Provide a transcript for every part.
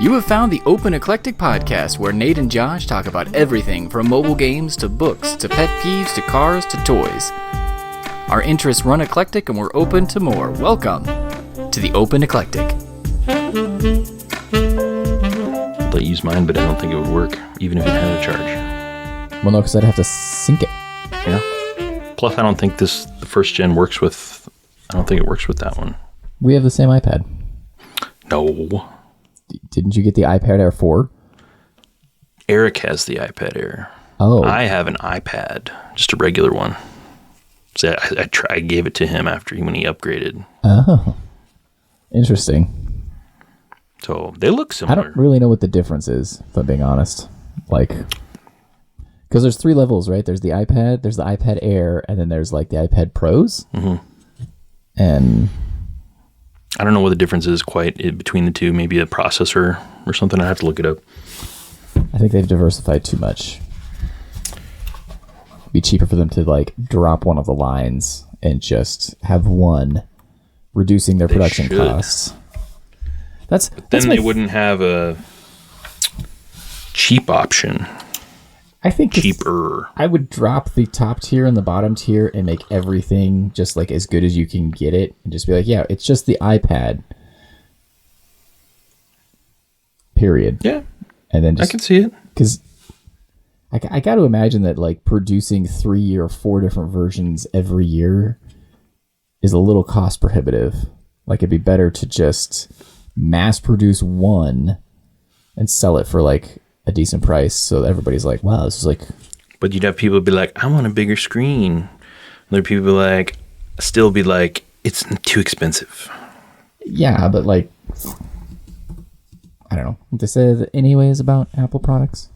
You have found the Open Eclectic podcast, where Nate and Josh talk about everything from mobile games to books to pet peeves to cars to toys. Our interests run eclectic and we're open to more. Welcome to the Open Eclectic. I'd let you use mine, but I don't think it would work, even if it had a charge. Well, no, because I'd have to sync it. Yeah. Plus, I don't think the first gen works with... I don't think it works with that one. We have the same iPad. No. Didn't you get the iPad Air 4? Eric has the iPad Air. Oh. I have an iPad, just a regular one. So I gave it to him when he upgraded. Oh. Interesting. So they look similar. I don't really know what the difference is, if I'm being honest. Like, because there's 3 levels, right? There's the iPad, there's the iPad Air, and then there's like the iPad Pros. Mm-hmm. And I don't know what the difference is quite between the two. Maybe a processor or something. I have to look it up. I think they've diversified too much. It'd be cheaper for them to like drop one of the lines and just have one, reducing their production costs. Then they wouldn't have a cheap option. I think cheaper. I would drop the top tier and the bottom tier and make everything just like as good as you can get it, and just be like, yeah, it's just the iPad. Period. Yeah. And then I can see it. Because I got to imagine that like producing 3 or 4 different versions every year is a little cost prohibitive. Like, it'd be better to just mass produce one and sell it for like a decent price, so everybody's like, wow, this is like... But you'd have people be like, I want a bigger screen. Other people still be like, it's too expensive. Yeah, but like, I don't know what they say anyways about Apple products.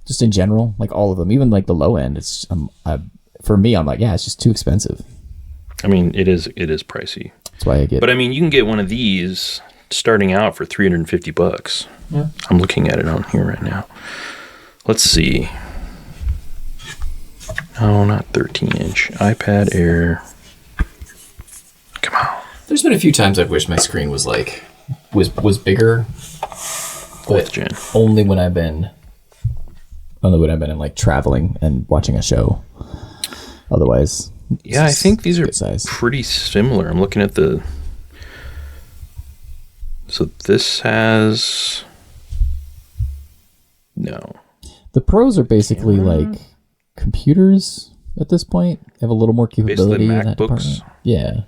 Just in general, like all of them, even like the low end, it's for me, I'm like, yeah, it's just too expensive. I mean, it is pricey. That's why I get. But I mean, you can get one of these starting out for $350. Yeah. I'm looking at it on here right now. Let's see. No, not 13-inch. iPad Air. Come on. There's been a few times I've wished my screen was bigger. But Gen. Only when I've been in like traveling and watching a show. Otherwise, yeah, I think these are size. Pretty similar. I'm looking at the... So this has... No. The Pros are basically like computers at this point. They have a little more capability in that department. Yeah.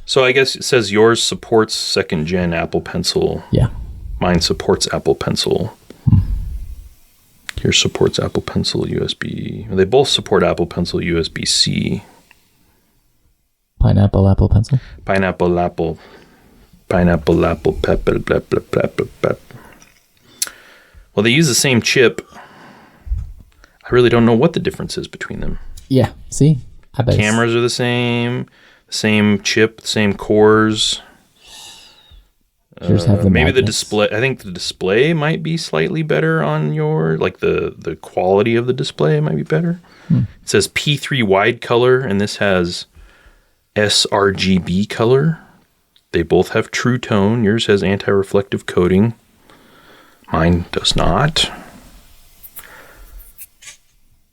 So I guess it says yours supports 2nd gen Apple Pencil. Yeah. Mine supports Apple Pencil. Yours supports Apple Pencil USB. They both support Apple Pencil USB-C. Pineapple Apple Pencil? Pineapple Apple, pepper, blah, blah, blah, blah, blah. Well, they use the same chip. I really don't know what the difference is between them. Yeah, see? I bet Cameras are the same chip, same cores. Maybe the display. I think the display might be slightly better on your, like the quality of the display might be better. It says P3 wide color, and this has sRGB color. They both have true tone. Yours has anti-reflective coating. Mine does not.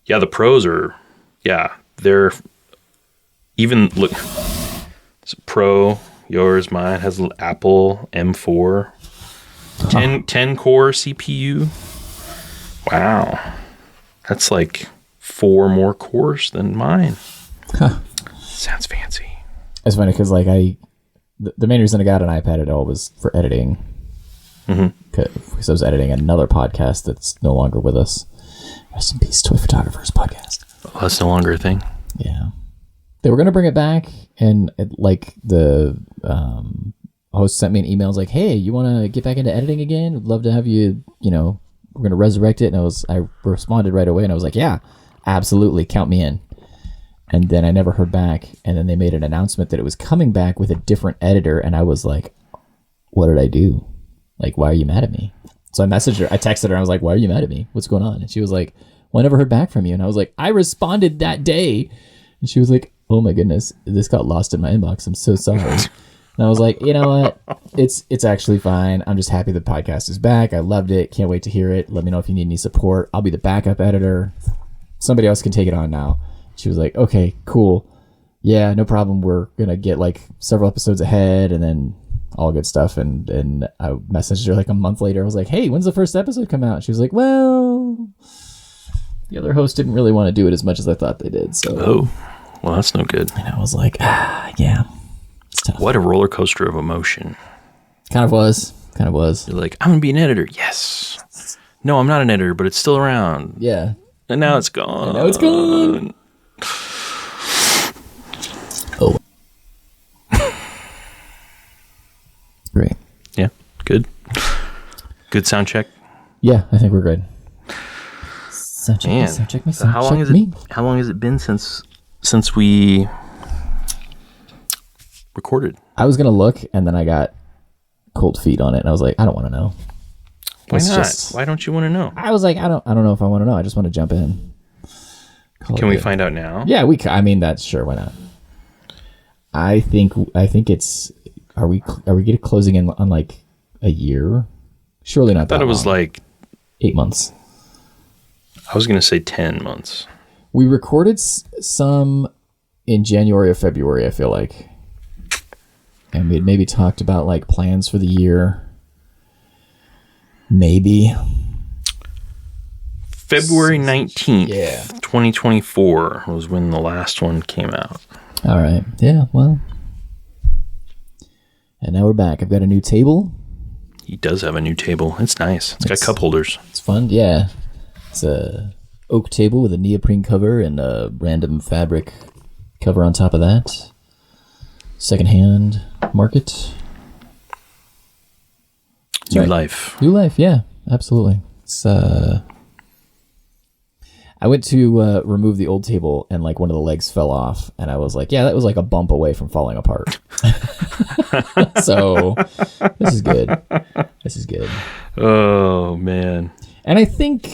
Yeah, the Pros are, they're even, look, it's Pro, yours, mine has Apple M4, 10 core CPU. Wow. That's like 4 more cores than mine. Huh. Sounds fancy. It's funny because like the main reason I got an iPad at all was for editing. Because I was editing another podcast that's no longer with us. Rest in peace, Toy Photographers Podcast. Oh, that's no longer a thing? Yeah. They were going to bring it back, and the host sent me an email. I was like, hey, you want to get back into editing again? Would love to have you, we're going to resurrect it. And I responded right away, and I was like, yeah, absolutely, count me in. And then I never heard back, and then they made an announcement that it was coming back with a different editor, and I was like, what did I do? Like, why are you mad at me? So I messaged her, I texted her, I was like, why are you mad at me? What's going on? And she was like, well, I never heard back from you. And I was like, I responded that day. And she was like, oh my goodness, this got lost in my inbox. I'm so sorry. And I was like, you know what? It's actually fine. I'm just happy the podcast is back. I loved it. Can't wait to hear it. Let me know if you need any support. I'll be the backup editor. Somebody else can take it on now. She was like, okay, cool. Yeah, no problem. We're going to get like several episodes ahead and then all good stuff. And I messaged her like a month later. I was like, hey, when's the first episode come out? She was like, well, the other host didn't really want to do it as much as I thought they did. So, well, that's no good. And I was like, yeah. It's tough. What a roller coaster of emotion. Kind of was. You're like, I'm going to be an editor. Yes. No, I'm not an editor, but it's still around. Yeah. And now it's gone. Oh. Great. Yeah. Good. Good sound check. Yeah, I think we're good. Sound check. Man, Sound check me. so how long has it been since we recorded? I was gonna look, and then I got cold feet on it, and I was like, I don't want to know. Why not? Why don't you want to know? I was like, I don't know if I want to know. I just want to jump in. Can we find out now? Yeah, I mean, that's sure. Why not? I think it's. Are we getting closing in on like a year? Surely not. I thought it was like 8 months. I was gonna say 10 months. We recorded some in January or February, I feel like, and we had maybe talked about like plans for the year. Maybe February 19th, yeah. 2024 was when the last one came out. All right. Yeah, well. And now we're back. I've got a new table. He does have a new table. It's nice. It's got cup holders. It's fun. Yeah. It's a oak table with a neoprene cover and a random fabric cover on top of that. Secondhand market. New life. New life, yeah. Absolutely. It's I went to remove the old table and like one of the legs fell off and I was like, yeah, that was like a bump away from falling apart. So this is good. This is good. Oh man. And I think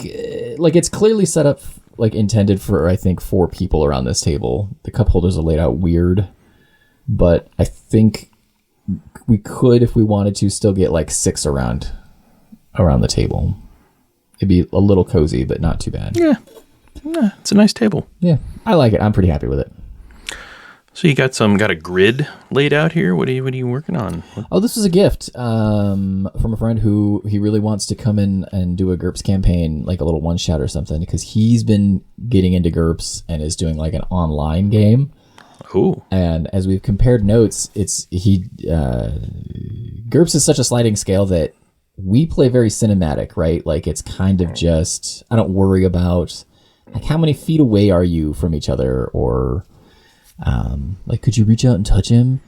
like it's clearly set up like intended for, I think, 4 people around this table. The cup holders are laid out weird, but I think we could, if we wanted to, still get like 6 around the table. It'd be a little cozy, but not too bad. Yeah, it's a nice table. Yeah, I like it. I'm pretty happy with it. So you got a grid laid out here. What are you working on? Oh, this was a gift from a friend who he really wants to come in and do a GURPS campaign, like a little one shot or something, because he's been getting into GURPS and is doing like an online game. Oh. And as we've compared notes, GURPS is such a sliding scale that we play very cinematic, right? Like it's kind of just, I don't worry about like how many feet away are you from each other, or like could you reach out and touch him?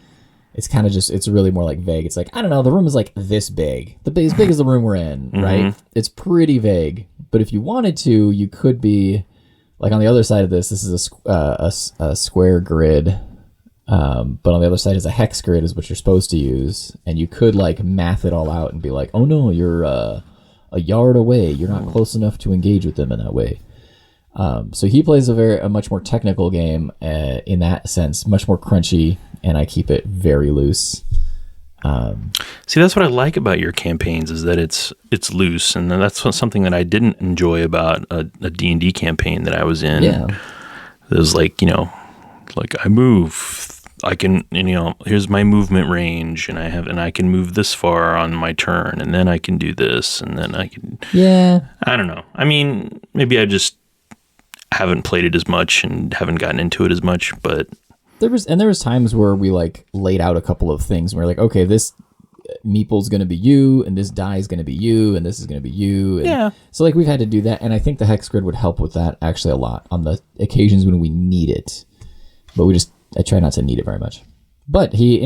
It's kind of just, it's really more like vague. It's like, I don't know, the room is like this big, as big as the room we're in, right? It's pretty vague. But if you wanted to, you could be like on the other side of this. This is a square grid. But on the other side is a hex grid is what you're supposed to use. And you could like math it all out and be like, oh no, you're a yard away. You're not close enough to engage with them in that way. So he plays a much more technical game in that sense, much more crunchy, and I keep it very loose. See, that's what I like about your campaigns is that it's loose, and that's something that I didn't enjoy about a D&D campaign that I was in. Yeah. It was like, like I move, I can, here's my movement range, and I can move this far on my turn, and then I can do this, and then I can. Yeah. I don't know. I mean, maybe I just haven't played it as much and haven't gotten into it as much, but there was times where we like laid out a couple of things. And we're like, okay, this meeple's going to be you, and this die is going to be you, and this is going to be you. And yeah. So like we've had to do that, and I think the hex grid would help with that actually a lot on the occasions when we need it. But I try not to need it very much. But he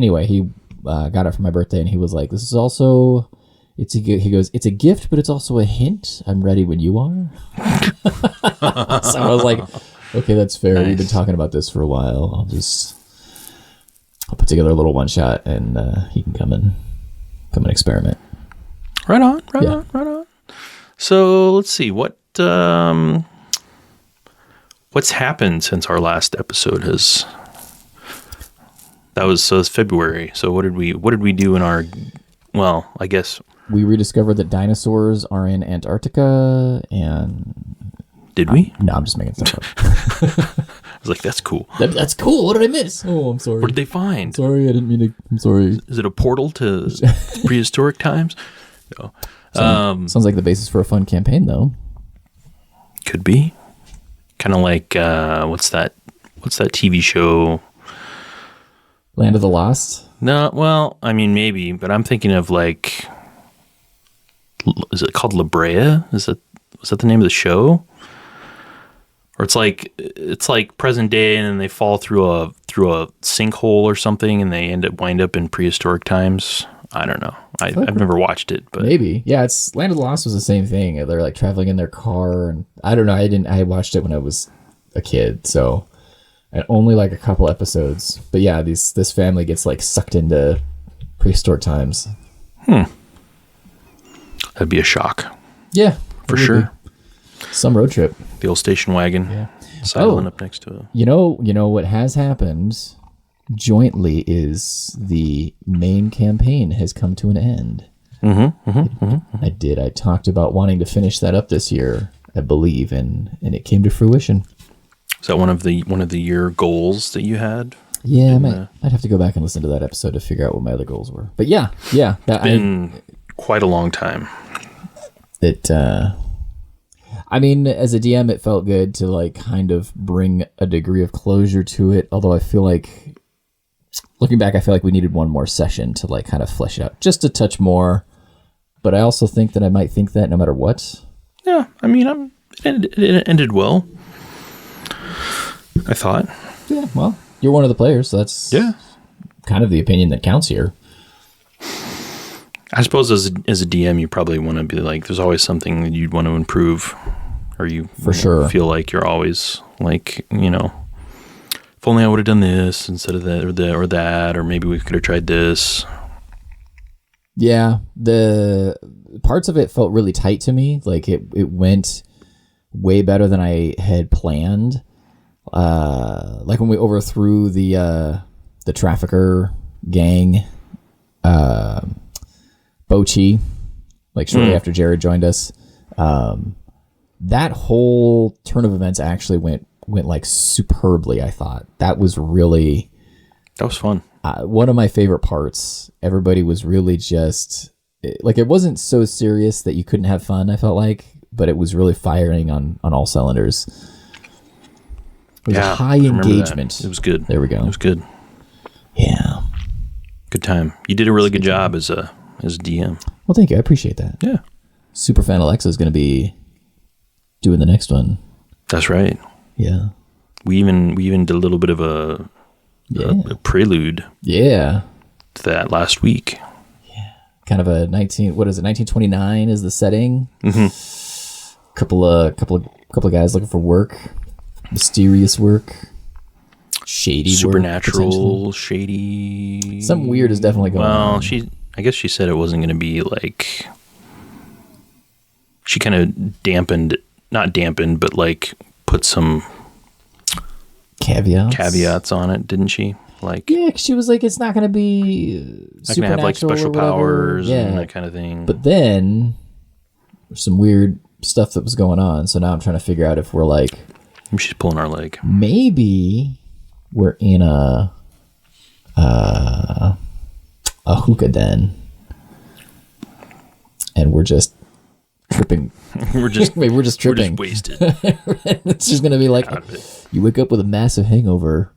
got it for my birthday, and he was like, this is also, he goes, it's a gift, but it's also a hint. I'm ready when you are. So I was like, okay, that's fair. Nice. We've been talking about this for a while. I'll put together a little one shot, and he can come and experiment. Right on. So let's see what's happened since our last episode has. it's February. So what did we do in our? Well, I guess we rediscovered that dinosaurs are in Antarctica, and did we? No, I'm just making stuff up. I was like, that's cool. That's cool. What did I miss? Oh, I'm sorry. What did they find? Sorry, I didn't mean to. I'm sorry. Is it a portal to prehistoric times? No. Sounds like the basis for a fun campaign, though. Could be. Kind of like what's that TV show? Land of the Lost? No, well, I mean maybe, but I'm thinking of like, is it called La Brea? Was that the name of the show? Or it's like present day, and then they fall through a sinkhole or something, and they wind up in prehistoric times. I don't know. I've never watched it, but maybe. Yeah, it's Land of the Lost was the same thing. They're like traveling in their car, and I don't know. I watched it when I was a kid, so and only like a couple episodes. But yeah, this family gets like sucked into prehistoric times. That'd be a shock. Yeah, for sure. Some road trip. The old station wagon. Yeah. Sidling up next to it. You know what has happened jointly is the main campaign has come to an end. I talked about wanting to finish that up this year, I believe, and it came to fruition. Is that one of the year goals that you had? Yeah, I'd have to go back and listen to that episode to figure out what my other goals were. But yeah, it's been quite a long time. I mean, as a DM, it felt good to like kind of bring a degree of closure to it. Although I feel like, looking back, I feel like we needed one more session to like kind of flesh it out just a touch more. But I also think that I might think that no matter what. Yeah, I mean, it ended well, I thought. Yeah, well, you're one of the players, so that's kind of the opinion that counts here. I suppose as a DM, you probably want to be like, there's always something that you'd want to improve, or you feel like you're always like, if only I would have done this instead of that or that, or maybe we could have tried this. Yeah, the parts of it felt really tight to me. Like it went way better than I had planned. Like when we overthrew the trafficker gang, Bochi, like shortly after Jared joined us. That whole turn of events actually went like superbly. I thought that was fun. One of my favorite parts. Everybody was really just like, it wasn't so serious that you couldn't have fun, I felt like, but it was really firing on all cylinders. It was a high engagement. It was good. There we go. It was good. Yeah. Good time. You did a really good job as a DM. Well, thank you. I appreciate that. Yeah. Superfan Alexa is going to be doing the next one. That's right. Yeah. We even did a little bit of a prelude. Yeah. To that last week. Yeah. Kind of a 1929 is the setting. Mm-hmm. Couple of guys looking for work. Mysterious work. Shady supernatural work. Shady. Something weird is definitely going on. Well, I guess she said it wasn't going to be like, she kind of not dampened, but like put some caveats on it, didn't she? Like, yeah, she was like, it's not going to be not going to have like special powers and that kind of thing. But then there's some weird stuff that was going on. So now I'm trying to figure out if we're like, she's pulling our leg. Maybe we're in a hookah den, and we're just tripping. we're just tripping. We're just wasted. It's just gonna be like, you wake up with a massive hangover.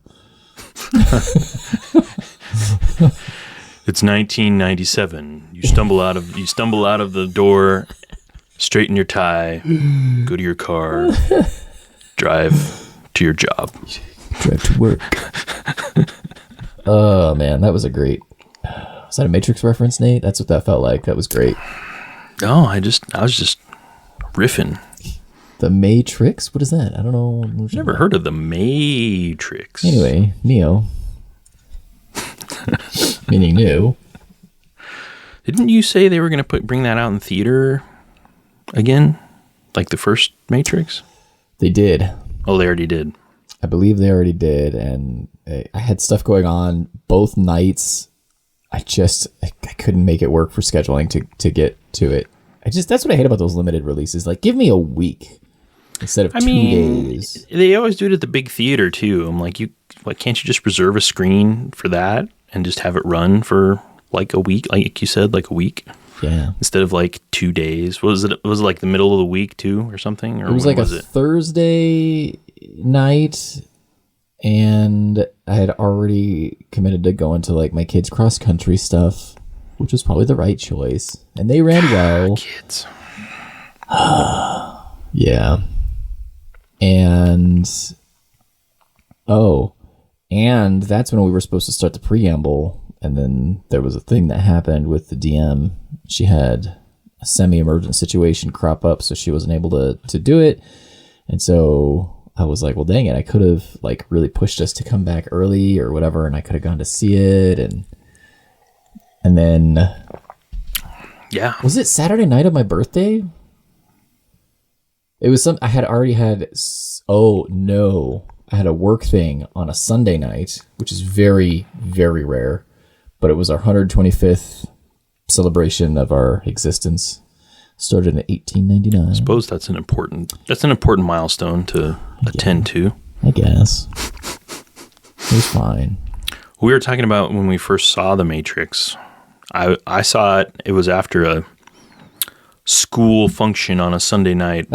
It's 1997. You stumble out of the door, straighten your tie, go to your car, drive to your job. Drive to work. Oh man, that was a great. Was that a Matrix reference, Nate? That's what that felt like. That was great. No, I was just riffing. The Matrix? What is that? I don't know. Never heard of the Matrix. Anyway, Neo. Meaning new. Didn't you say they were going to bring that out in theater again? Like the first Matrix? They did. Oh, they already did. I believe they already did, and I had stuff going on both nights, I couldn't make it work for scheduling to get to it. That's what I hate about those limited releases. Like, give me a week instead of 2 days. They always do it at the big theater too. I'm like, why can't you just reserve a screen for that and just have it run for like a week? Like you said, like a week. Yeah. Instead of like 2 days. Was it like the middle of the week too or something? Or it was like a Thursday night, and I had already committed to going to like my kids' cross country stuff, which was probably the right choice. And they ran well. Kids. Yeah. And that's when we were supposed to start the preamble. And then there was a thing that happened with the DM. She had a semi-emergent situation crop up, so she wasn't able to do it. And so I was like, well, dang it. I could have like really pushed us to come back early or whatever, and I could have gone to see it. And then... Yeah. Was it Saturday night of my birthday? It was I had already had... Oh, no. I had a work thing on a Sunday night, which is very, very rare. But it was our 125th celebration of our existence. Started in 1899. I suppose that's an important milestone to attend to. I guess. It was fine. We were talking about when we first saw The Matrix. I saw it. It was after a school function on a Sunday night.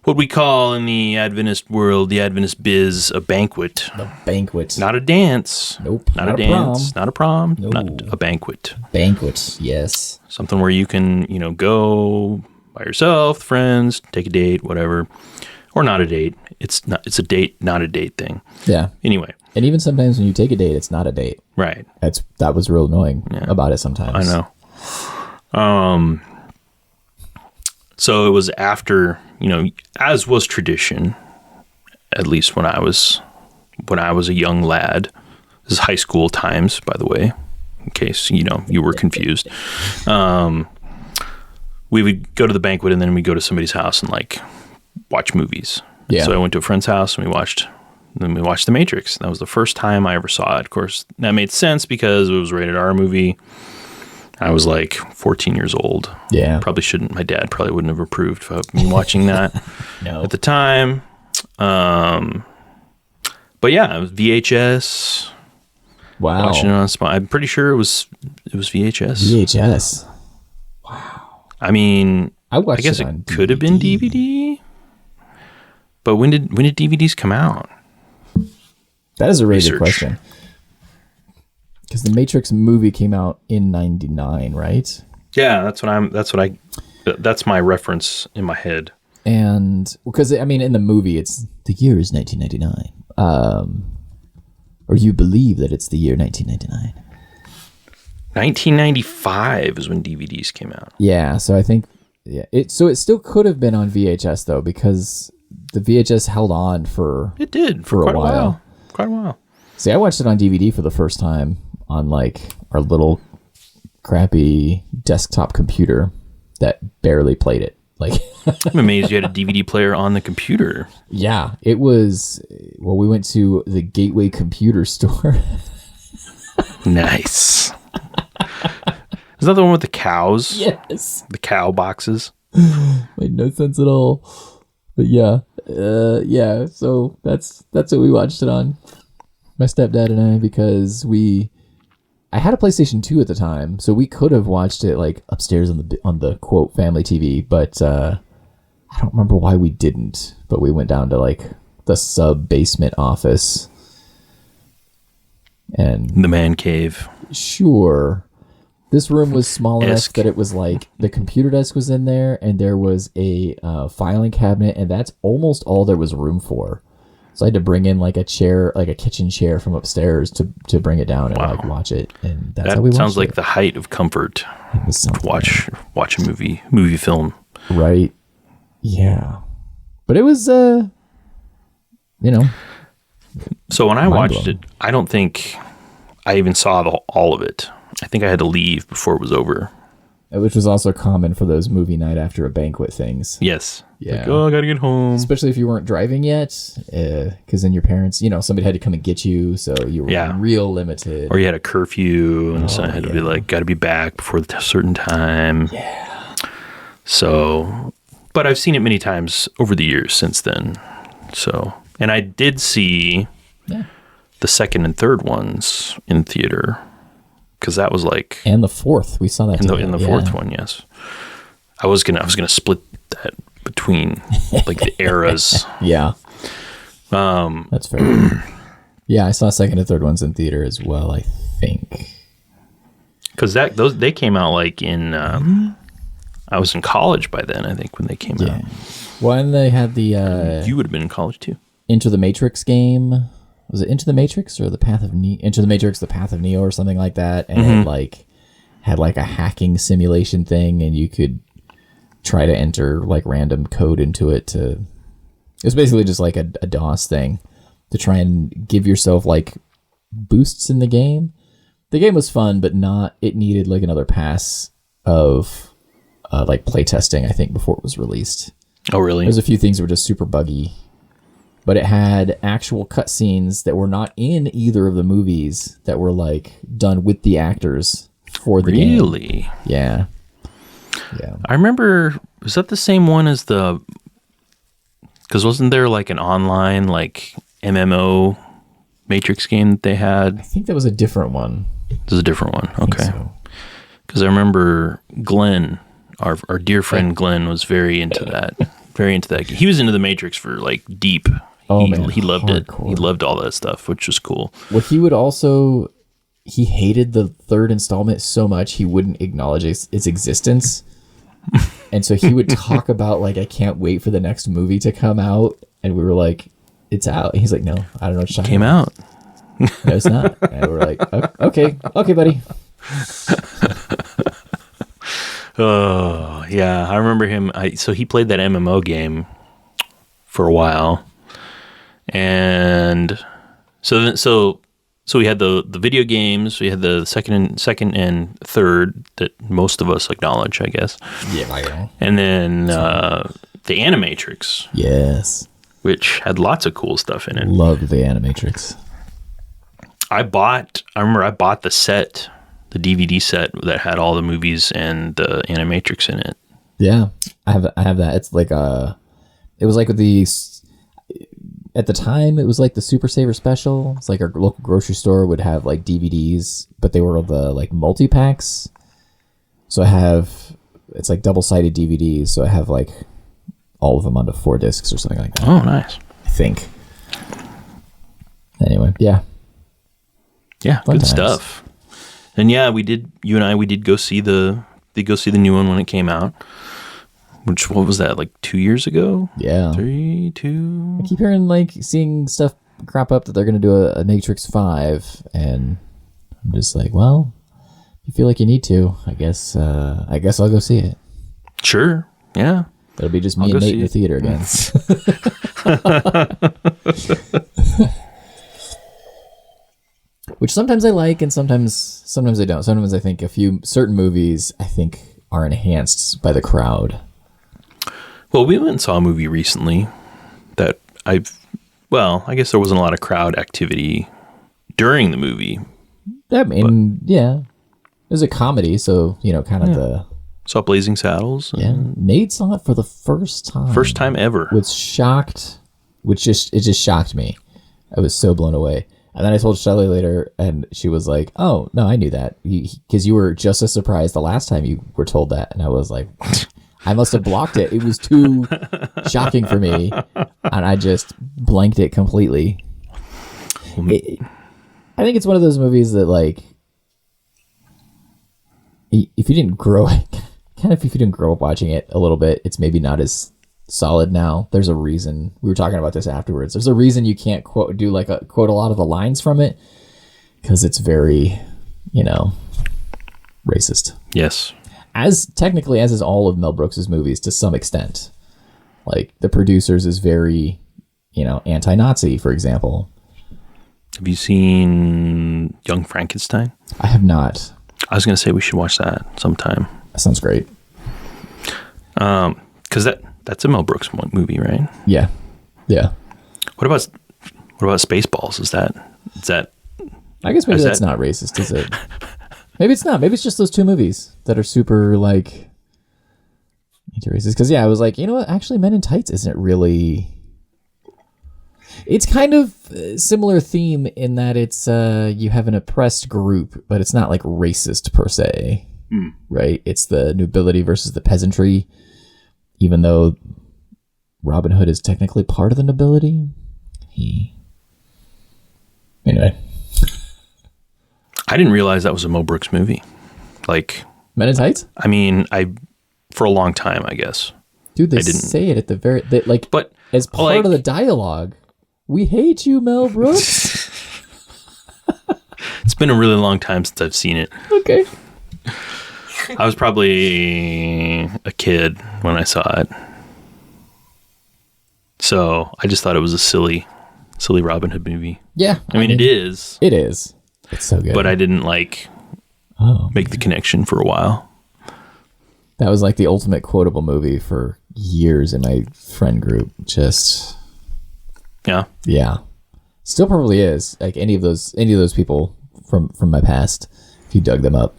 What we call in the Adventist world, the Adventist biz, a banquet. A banquet. Not a dance. Nope. Not a dance. Prom. Not a prom. No. Not a banquet. Banquet, yes. Something where you can, go by yourself, friends, take a date, whatever. Or not a date. It's a date, not a date thing. Yeah. Anyway. And even sometimes when you take a date, it's not a date. Right. That was real annoying about it sometimes. I know. So it was after, as was tradition, at least when I was a young lad. This is high school times, by the way, in case, you were confused. We would go to the banquet and then we'd go to somebody's house and like watch movies. Yeah. So I went to a friend's house and we watched The Matrix. That was the first time I ever saw it. Of course, that made sense because it was a rated R movie. I was like 14 years old. Yeah. Probably shouldn't. My dad probably wouldn't have approved of me watching that No. at the time. But yeah, it was VHS. Wow. Watching it on spot. I'm pretty sure it was VHS. VHS. Wow. I mean, I guess it could have been DVD. But when did DVDs come out? That is a really good question. Because the Matrix movie came out in 99, right? Yeah, that's my reference in my head. And because in the movie it's the year is 1999. Or you believe that it's the year 1999. 1995 is when DVDs came out. Yeah, so I think it still could have been on VHS though, because the VHS held on for it did for quite a while. Quite a while. See, I watched it on DVD for the first time on like our little crappy desktop computer that barely played it. Like I'm amazed you had a DVD player on the computer. Yeah, it was. Well, we went to the Gateway Computer Store. Nice. Is that the one with the cows? Yes. The cow boxes. Made no sense at all. But yeah, So that's what we watched it on. My stepdad and I, because I had a PlayStation 2 at the time, so we could have watched it like upstairs on the quote family TV, but I don't remember why we didn't. But we went down to like the sub basement office and the man cave. Sure. This room was small enough that it was like the computer desk was in there and there was a filing cabinet, and that's almost all there was room for. So I had to bring in like a chair, like a kitchen chair from upstairs to bring it down and like watch it. And that's how we watched it. That sounds like the height of comfort to watch a movie film. Right. Yeah. But it was, So when I watched it, I don't think I even saw all of it. I think I had to leave before it was over. Which was also common for those movie night after a banquet things. Yes. Yeah. Like, oh, I gotta get home. Especially if you weren't driving yet, because then your parents, somebody had to come and get you, so you were real limited. Or you had a curfew, and so I had to be like, gotta be back before a certain time. Yeah. So, but I've seen it many times over the years since then. So, and I did see the second and third ones in theater, because that was like, and the fourth, we saw that in the fourth one. Yes, I was gonna split that between like the eras. Yeah, that's fair. Yeah, I saw second and third ones in theater as well, I think, because they came out like in I was in college by then, I think, when they came out. Well, and they had the you would have been in college too. Into the Matrix game. Was it Into the Matrix or the Path of Neo? Into the Matrix, the Path of Neo, or something like that, and it had like a hacking simulation thing, and you could try to enter like random code into it it was basically just like a DOS thing to try and give yourself like boosts in the game. The game was fun, but it needed like another pass of like playtesting, I think, before it was released. Oh, really? There's a few things that were just super buggy, but it had actual cutscenes that were not in either of the movies that were like done with the actors for the game. Really? Yeah. I remember, was that the same one as because wasn't there like an online like MMO Matrix game that they had? I think that was a different one. This is a different one. Okay. Because I remember Glenn, our dear friend Glenn, was very into that. Very into that. He was into the Matrix for like deep. Oh, he loved hardcore. it. He loved all that stuff, which was cool. Well, he hated the third installment so much he wouldn't acknowledge its existence. And so he would talk about like, I can't wait for the next movie to come out. And we were like, it's out. And he's like, no, I don't know what you're talking about. Came out. No, it's not. And we're like, okay, buddy. Oh, yeah. I remember him. So he played that MMO game for a while. And so we had the video games, we had the second and third that most of us acknowledge, I guess. Yeah, I know. And then the Animatrix. Yes. Which had lots of cool stuff in it. Loved the Animatrix. I bought the set, the DVD set that had all the movies and the Animatrix in it. Yeah, I have that. It's like it was like with at the time it was like the Super Saver special. It's like our local grocery store would have like DVDs, but they were the like multi-packs. So it's like double-sided DVDs. So I have like all of them onto 4 discs or something like that. Oh, nice. I think. Anyway, yeah. Yeah, Fun good times. stuff. And yeah, we did go see the new one when it came out. Which, what was that, like 2 years ago? Yeah. 3, 2. I keep hearing seeing stuff crop up that they're going to do a Matrix 5, and I'm just like, well, if you feel like you need to, I guess I'll go see it. Sure. Yeah. It'll be just me and Nate in the theater again. Which sometimes I like, and sometimes I don't. Sometimes I think certain movies I think are enhanced by the crowd. Well, we went and saw a movie recently that I guess there wasn't a lot of crowd activity during the movie. I mean, yeah. It was a comedy, so, kind of the... Saw Blazing Saddles. Yeah. Nate saw it for the first time. First time ever. Was shocked, it just shocked me. I was so blown away. And then I told Shelley later, and she was like, oh, no, I knew that. Because you were just as surprised the last time you were told that. And I was like... I must have blocked it. It was too shocking for me, and I just blanked it completely. I think it's one of those movies that, like, if you didn't grow up watching it a little bit, it's maybe not as solid now. There's a reason. We were talking about this afterwards. There's a reason you can't quote a lot of the lines from it, because it's very, racist. Yes. As is all of Mel Brooks's movies to some extent. Like, the producers is very, anti-Nazi, for example. Have you seen Young Frankenstein? I have not. I was going to say we should watch that sometime. That sounds great. Because that's a Mel Brooks movie, right? Yeah. What about Spaceballs? Is that? I guess maybe that's not racist, is it? Maybe it's not. Maybe it's just those two movies that are super like anti-racist. Because I was like, you know what? Actually, Men in Tights isn't really. It's kind of a similar theme in that it's you have an oppressed group, but it's not like racist per se, right? It's the nobility versus the peasantry, even though Robin Hood is technically part of the nobility. Anyway. I didn't realize that was a Mel Brooks movie. Like Men in Tights? I mean, for a long time, I guess. Dude, they say it at the very but as part of the dialogue. We hate you, Mel Brooks. It's been a really long time since I've seen it. Okay. I was probably a kid when I saw it. So I just thought it was a silly Robin Hood movie. Yeah. I mean, it is. It is. It's so good. But I didn't make the connection for a while. That was like the ultimate quotable movie for years in my friend group. Just... Yeah. Still probably is. Like any of those people from my past, if you dug them up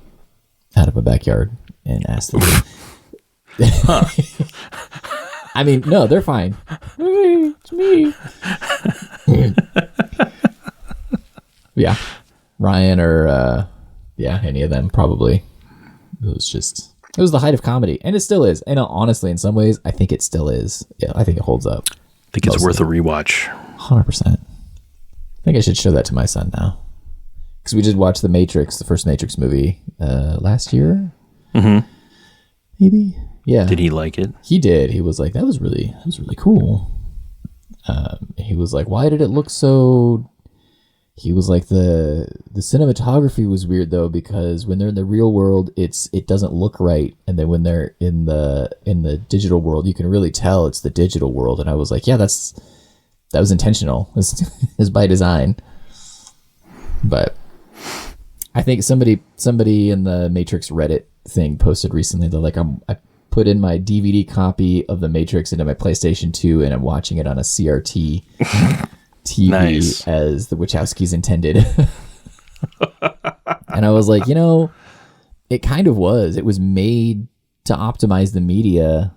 out of a backyard and asked them. I mean, no, they're fine. Hey, it's me. Yeah. Ryan or any of them probably. It was the height of comedy, and it still is. And honestly, in some ways, I think it still is. Yeah, I think it holds up. I think it's worth a rewatch. 100%. I think I should show that to my son now. Because we did watch the first Matrix movie last year. Mm-hmm. Maybe? Yeah. Did he like it? He did. He was like, that was really cool. He was like, why did it look so... He was like, the cinematography was weird though, because when they're in the real world, it doesn't look right, and then when they're in the digital world, you can really tell it's the digital world. And I was like, yeah, that was intentional. It's by design. But I think somebody in the Matrix Reddit thing posted recently. They're like, I put in my DVD copy of the Matrix into my PlayStation 2, and I'm watching it on a CRT. TV nice. As the Wachowskis intended. And I was like, it kind of was. It was made to optimize the media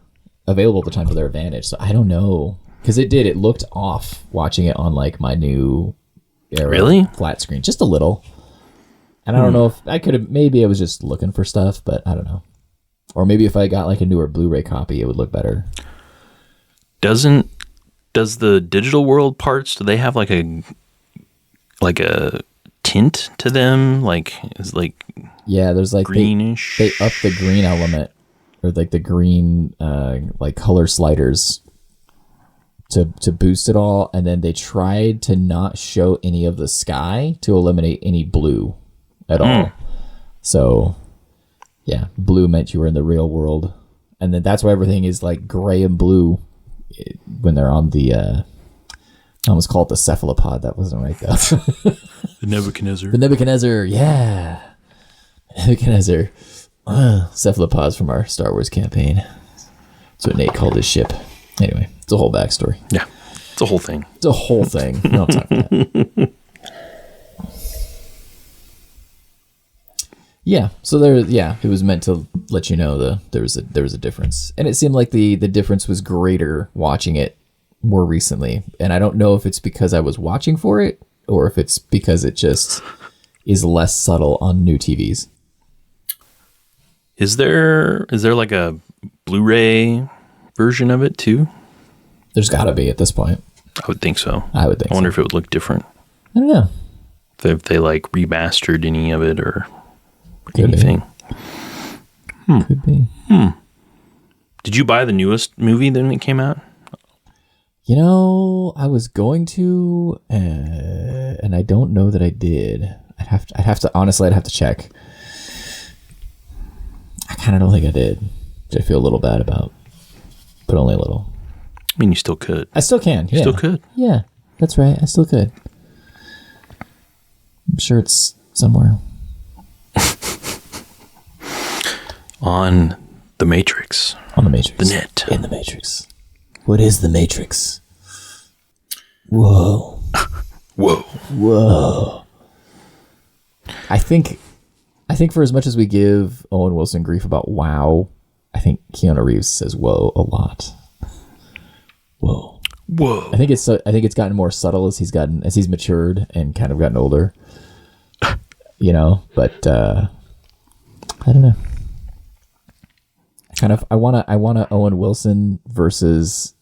available at the time for their advantage. So I don't know. Because it looked off watching it on like my new era flat screen. Just a little. And I don't know if I could have, maybe I was just looking for stuff, but I don't know. Or maybe if I got like a newer Blu-ray copy, it would look better. Does the digital world parts, do they have like a tint to them? There's like greenish. They up the green element, or like the green like color sliders to boost it all, and then they tried to not show any of the sky to eliminate any blue at all. So yeah, blue meant you were in the real world, and then that's why everything is like gray and blue. When they're on the I almost call it the cephalopod. That wasn't right though. The Nebuchadnezzar. Yeah. Nebuchadnezzar. Cephalopods from our Star Wars campaign. That's what Nate called his ship. Anyway, it's a whole backstory. Yeah. It's a whole thing. We don't talk about that. Yeah, so it was meant to let you know there was a difference, and it seemed like the difference was greater watching it more recently. And I don't know if it's because I was watching for it, or if it's because it just is less subtle on new TVs. Is there like a Blu-ray version of it too? There's got to be at this point. I would think so. I wonder if it would look different. I don't know. If they like remastered any of it or. Could anything. Be. Could be. Did you buy the newest movie then it came out? I was going to, and I don't know that I did. I'd have to check. I kind of don't think I did, which I feel a little bad about, but only a little. I mean, you still could. I still can. You still could. Yeah, that's right. I still could. I'm sure it's somewhere. On the Matrix. On the Matrix. The net. In the Matrix. What is the Matrix? Whoa. Whoa. I think for as much as we give Owen Wilson grief about wow, I think Keanu Reeves says whoa a lot. Whoa. I think it's gotten more subtle as he's matured and kind of gotten older. But I don't know. I want a Owen Wilson versus.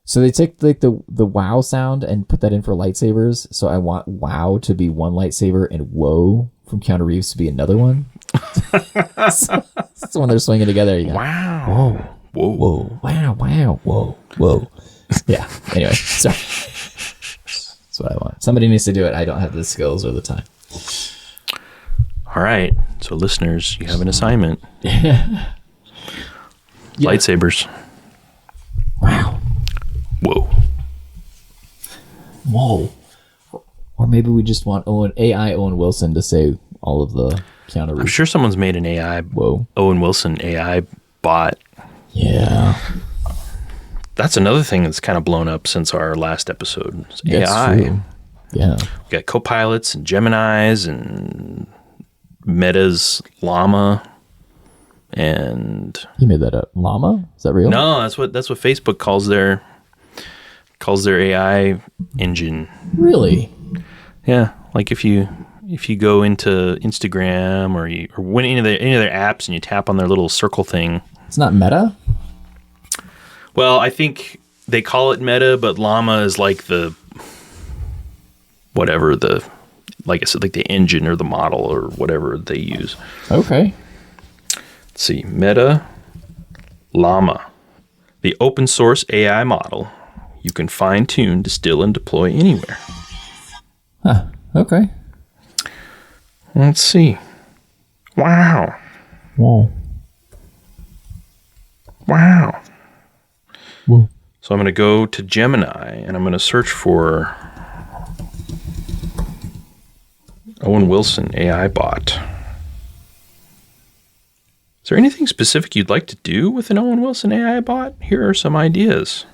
So they took like the wow sound and put that in for lightsabers. So I want wow to be one lightsaber and whoa from Keanu Reeves to be another one. So when they're swinging together, you go, wow. Whoa. Whoa. Yeah. Anyway, sorry. That's what I want. Somebody needs to do it. I don't have the skills or the time. All right. So listeners, you have an assignment. Lightsabers. Wow. Whoa. Or maybe we just want Owen Wilson to say all of the Keanu Reeves. I'm sure someone's made an AI. Owen Wilson AI bot. Yeah. That's another thing that's kind of blown up since our last episode. That's AI. True. Yeah. We got Copilots and Geminis and Meta's Llama. And you made that up. Llama? Is that real? No, that's what Facebook calls their AI engine. Really? Yeah, like if you go into Instagram or any of their apps and you tap on their little circle thing. It's not Meta? Well, I think they call it Meta, but Llama is like like I said, like the engine or the model or whatever they use. Okay. Let's see, Meta Llama, the open source AI model you can fine tune, distill, and deploy anywhere. Huh. Okay. Let's see. Wow. Whoa. So I'm going to go to Gemini and I'm going to search for Owen Wilson AI bot. Is there anything specific you'd like to do with an Owen Wilson AI bot? Here are some ideas.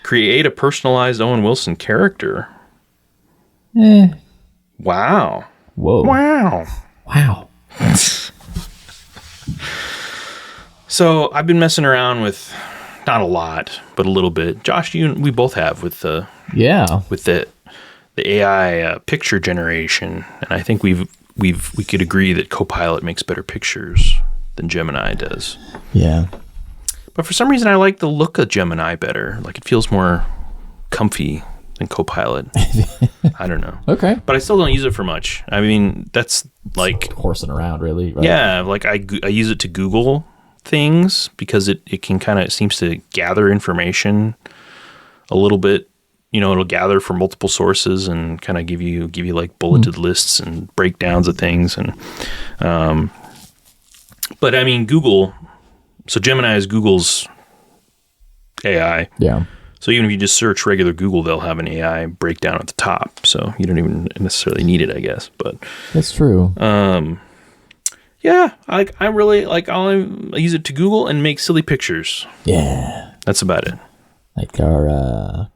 Create a personalized Owen Wilson character. Wow. Whoa. Wow. So I've been messing around with, not a lot, but a little bit. Josh, we both have with the AI picture generation, and I think we could agree that Copilot makes better pictures than Gemini does. Yeah. But for some reason, I like the look of Gemini better. Like it feels more comfy than Copilot. I don't know. Okay. But I still don't use it for much. I mean, that's like horsing around, really. Right? Yeah, like I use it to Google things because it can kind of seems to gather information a little bit. It'll gather from multiple sources and kind of give you like bulleted lists and breakdowns of things. And but I mean, Google. So Gemini is Google's AI. Yeah. So even if you just search regular Google, they'll have an AI breakdown at the top. So you don't even necessarily need it, I guess. But that's true. Yeah, I really like. I use it to Google and make silly pictures. Yeah, that's about it. Like our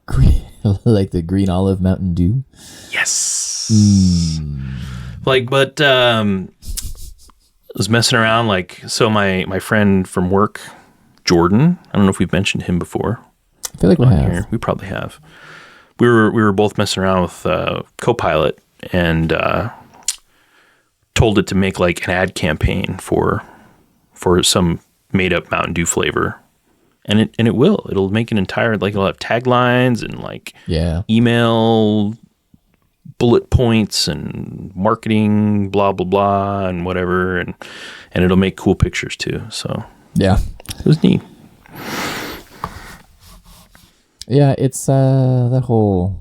like the green olive Mountain Dew. Yes. I was messing around. So my friend from work, Jordan. I don't know if we've mentioned him before. I feel like we have. Here. We probably have. We were both messing around with Copilot and told it to make like an ad campaign for some made up Mountain Dew flavor. And it will. It'll make an entire, it'll have taglines and email bullet points and marketing, blah, blah, blah, and whatever. And it'll make cool pictures too. So yeah, it was neat. Yeah, it's that whole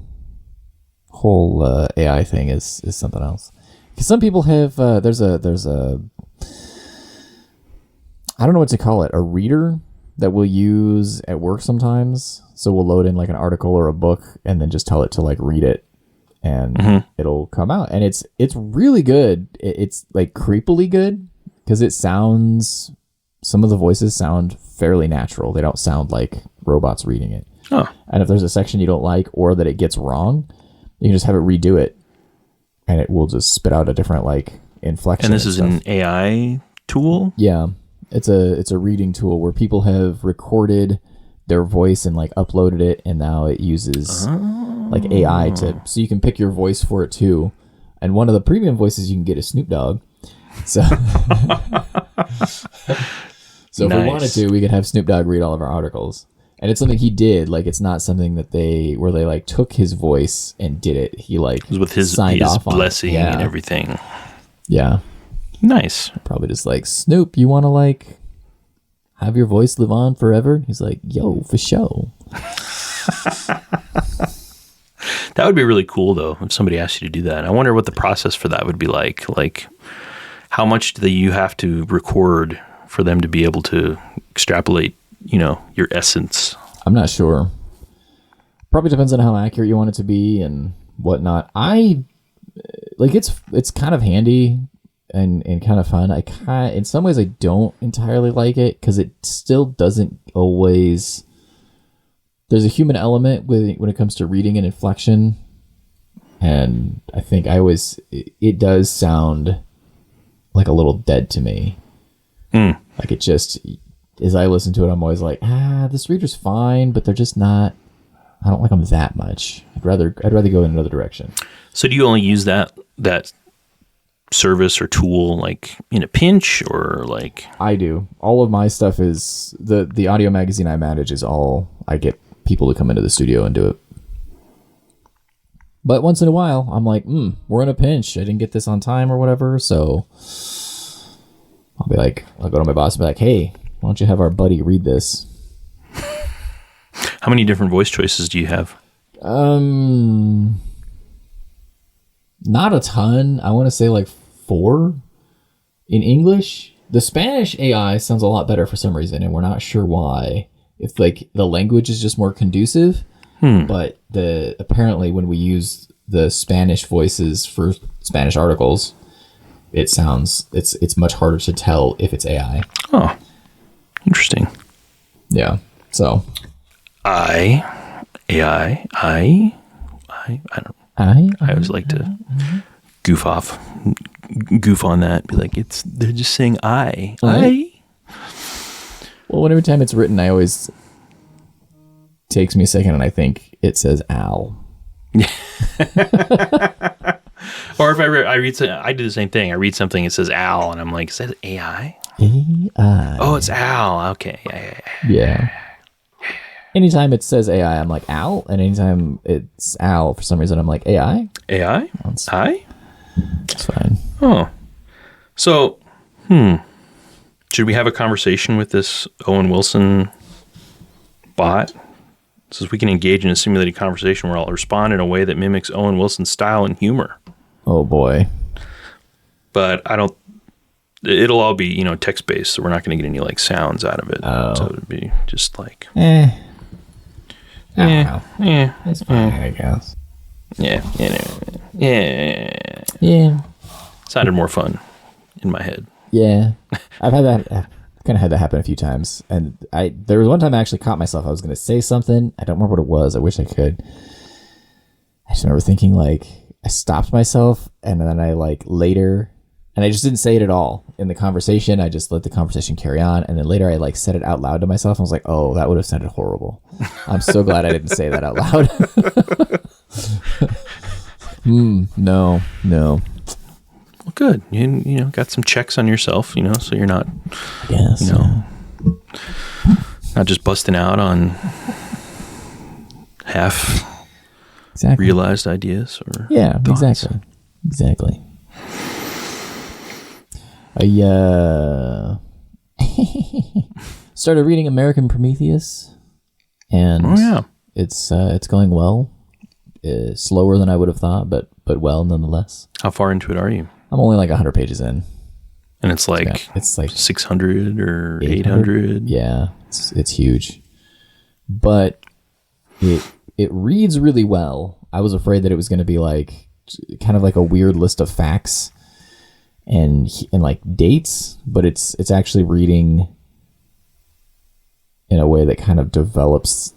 AI thing is something else. Because some people have there's a I don't know what to call it, a reader that we'll use at work sometimes. So we'll load in like an article or a book and then just tell it to like read it and it'll come out, and it's really good. It's like creepily good because some of the voices sound fairly natural. They don't sound like robots reading it. Oh. And if there's a section you don't like or that it gets wrong, you can just have it redo it, and it will just spit out a different like inflection. And this is an AI tool? Yeah. It's a reading tool where people have recorded their voice and like uploaded it, and now it uses like AI so you can pick your voice for it too. And one of the premium voices you can get is Snoop Dogg. So so if we wanted to, we could have Snoop Dogg read all of our articles. And it's something he did. Like, it's not something that they like took his voice and did it. He like it was with his blessing and everything. Yeah. Nice. Probably just like, Snoop, you want to like have your voice live on forever? He's like, yo, for sure. That would be really cool though, if somebody asked you to do that. I wonder what the process for that would be like. Like, how much do you have to record for them to be able to extrapolate, your essence? I'm not sure. Probably depends on how accurate you want it to be and whatnot. I like it's kind of handy and kind of fun. In some ways I don't entirely like it because it still doesn't always. There's a human element when it comes to reading and inflection, and I think it does sound like a little dead to me. Like, it just, as I listen to it, I'm always like, this reader's fine, but they're just not. I don't like them that much. I'd rather go in another direction. So do you only use that service or tool like in a pinch, or like? I do. All of my stuff is the audio magazine I manage is all I get people to come into the studio and do it. But once in a while, I'm like, we're in a pinch. I didn't get this on time or whatever, so I'll go to my boss and be like, hey, why don't you have our buddy read this? How many different voice choices do you have? Not a ton. I want to say like 4 in English. The Spanish AI sounds a lot better for some reason, and we're not sure why. It's like the language is just more conducive, but apparently when we use the Spanish voices for Spanish articles, it's much harder to tell if it's AI. Oh, interesting. Yeah. So I always like to goof on that. Be like, they're just saying I. Well, every time it's written, takes me a second, and I think it says "ow." Or if I read something, I do the same thing. I read something, it says "owl," and I'm like, "Is that AI?" AI. Oh, it's owl. Okay. Yeah. Anytime it says AI, I'm like owl, and anytime it's owl, for some reason, I'm like AI. AI? I? It's fine. Oh. So, should we have a conversation with this Owen Wilson bot? So we can engage in a simulated conversation where I'll respond in a way that mimics Owen Wilson's style and humor. Oh boy. But it'll all be, text-based, so we're not going to get any like sounds out of it. Oh. So it'd be just like It's fine, I guess. Yeah. Sounded more fun in my head. Yeah. I've kind of had that happen a few times, and there was one time I actually caught myself. I was going to say something. I don't remember what it was. I wish I could. I just remember thinking like I stopped myself, and then I later, and I just didn't say it at all in the conversation. I just let the conversation carry on, and then later I said it out loud to myself. I was like, oh, that would have sounded horrible. I'm so glad I didn't say that out loud. No. Well, good. You got some checks on yourself, so you're not, not just busting out on half realized ideas or thoughts. Exactly. I started reading American Prometheus, and it's going well. Slower than I would have thought, but well nonetheless. How far into it are you? I'm only 100 pages in. And it's like 600 or 800? Yeah, it's huge. But it reads really well. I was afraid that it was going to be like kind of like a weird list of facts and like dates, but it's actually reading in a way that kind of develops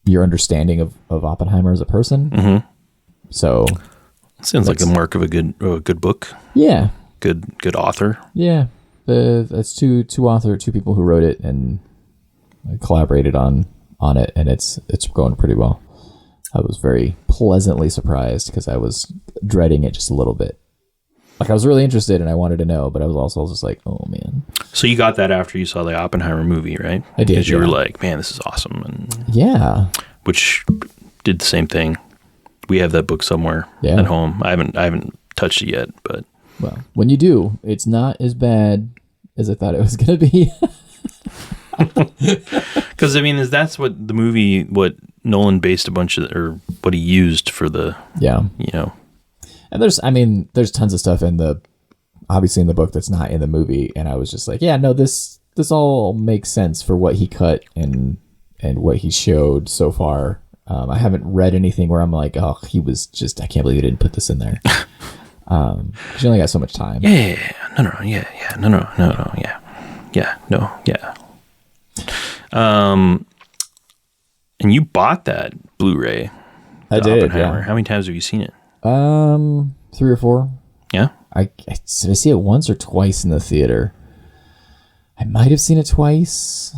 your understanding of Oppenheimer as a person. Mm-hmm. So sounds like the mark of a good book. Yeah. Good author. Yeah. That's two people who wrote it and collaborated on it, and it's going pretty well. I was very pleasantly surprised because I was dreading it just a little bit. Like, I was really interested and I wanted to know, but I was also just like, oh man. So you got that after you saw the Oppenheimer movie, right? I did. Because you were like, man, this is awesome. And yeah. Which did the same thing. We have that book somewhere at home. I haven't touched it yet, but well, when you do, it's not as bad as I thought it was going to be. Because I mean, that's what Nolan based a bunch of, or what he used for the, And there's tons of stuff obviously in the book that's not in the movie, and I was just like, yeah, no, this all makes sense for what he cut and what he showed so far. I haven't read anything where I'm like, oh, I can't believe he didn't put this in there. Because you only got so much time. And you bought that Blu-ray. I did. Oppenheimer. Yeah. How many times have you seen it? 3 or 4. Yeah. Did I see it once or twice in the theater? I might have seen it twice.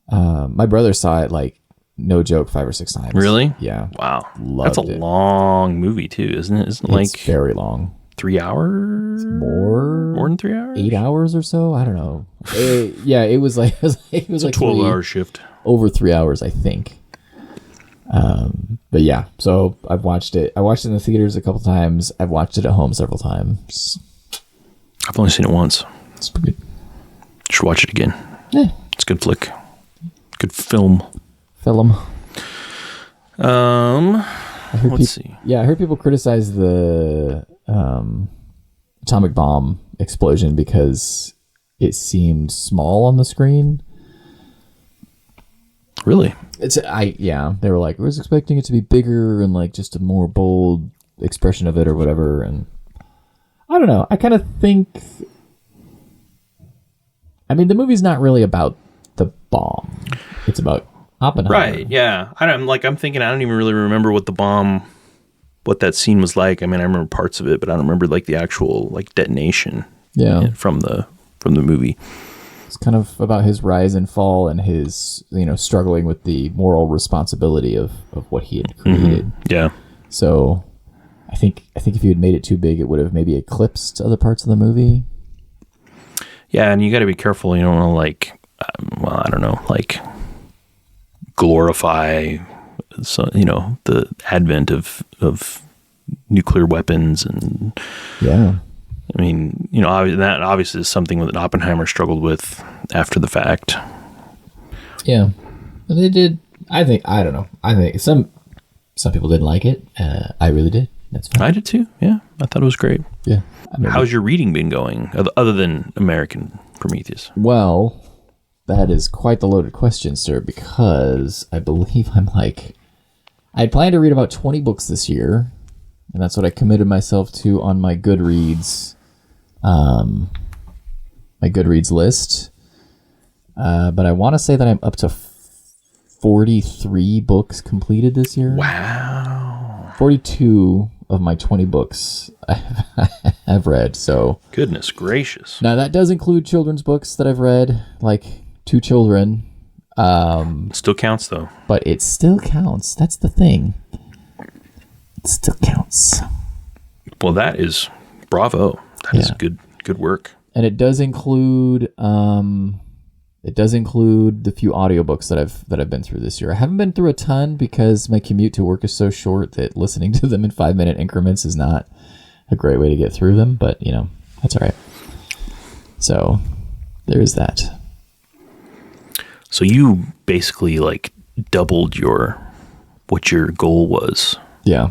My brother saw it, like, no joke, 5 or 6 times. Really? Yeah. Wow. Loved That's a it. long movie too, isn't it? Isn't it like it's very long. 3 hours? More than 3 hours? 8 hours or so? I don't know. It was like it was like 12-hour shift. Over 3 hours, I think. But yeah, so I've watched it. I watched it in the theaters a couple times. I've watched it at home several times. I've only seen it once. It's pretty good. Should watch it again. Yeah. It's a good flick. Good film. Let's see. Yeah, I heard people criticize the atomic bomb explosion because it seemed small on the screen. Really? They were like, I was expecting it to be bigger and like just a more bold expression of it or whatever, and I don't know. I kind of think, I mean, the movie's not really about the bomb. It's about Oppenheimer. Right, yeah. I'm thinking I don't even really remember what that scene was like. I mean, I remember parts of it, but I don't remember like the actual like detonation from the movie. It's kind of about his rise and fall and his, struggling with the moral responsibility of what he had created. Mm-hmm. Yeah. So I think if you had made it too big, it would have maybe eclipsed other parts of the movie. Yeah, and you got to be careful. You don't want to glorify, the advent of nuclear weapons and I mean, that obviously is something that Oppenheimer struggled with after the fact. Yeah, they did. I don't know. I think some people didn't like it. I really did. That's fine. I did too. Yeah, I thought it was great. Yeah. How's your reading been going, other than American Prometheus? Well, that is quite the loaded question, sir, because I believe I planned to read about 20 books this year, and that's what I committed myself to on my Goodreads, list. But I want to say that I'm up to 43 books completed this year. Wow. 42 of my 20 books I've read, so... Goodness gracious. Now, that does include children's books that I've read, like 2 children. It still counts, though. But it still counts. That's the thing. It still counts. Well, that is bravo. That is good work. And it does include the few audiobooks that I've been through this year. I haven't been through a ton because my commute to work is so short that listening to them in 5-minute increments is not a great way to get through them, but that's all right. So there's that. So you basically doubled what your goal was. Yeah.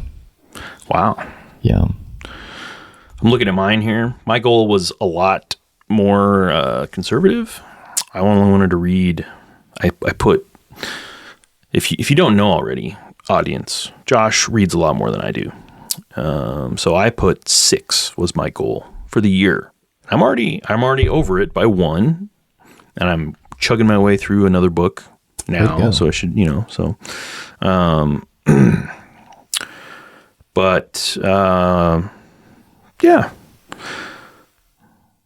Wow. Yeah. I'm looking at mine here. My goal was a lot more conservative. I only wanted to read. I put, if you don't know already, audience. Josh reads a lot more than I do. So I put 6 was my goal for the year. I'm already over it by 1, and I'm chugging my way through another book now. So I should, but yeah,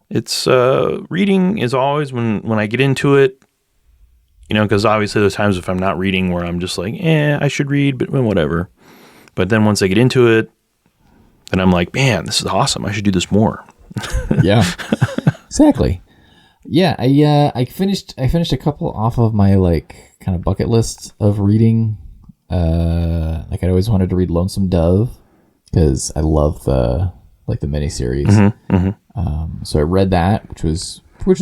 it's reading is always when I get into it, because obviously there's times if I'm not reading where I'm just like, I should read, but whatever. But then once I get into it, then I'm like, man, this is awesome. I should do this more. Yeah, exactly. Yeah, I finished a couple off of my kind of bucket list of reading. I'd always wanted to read Lonesome Dove because I love the miniseries. So I read that, which was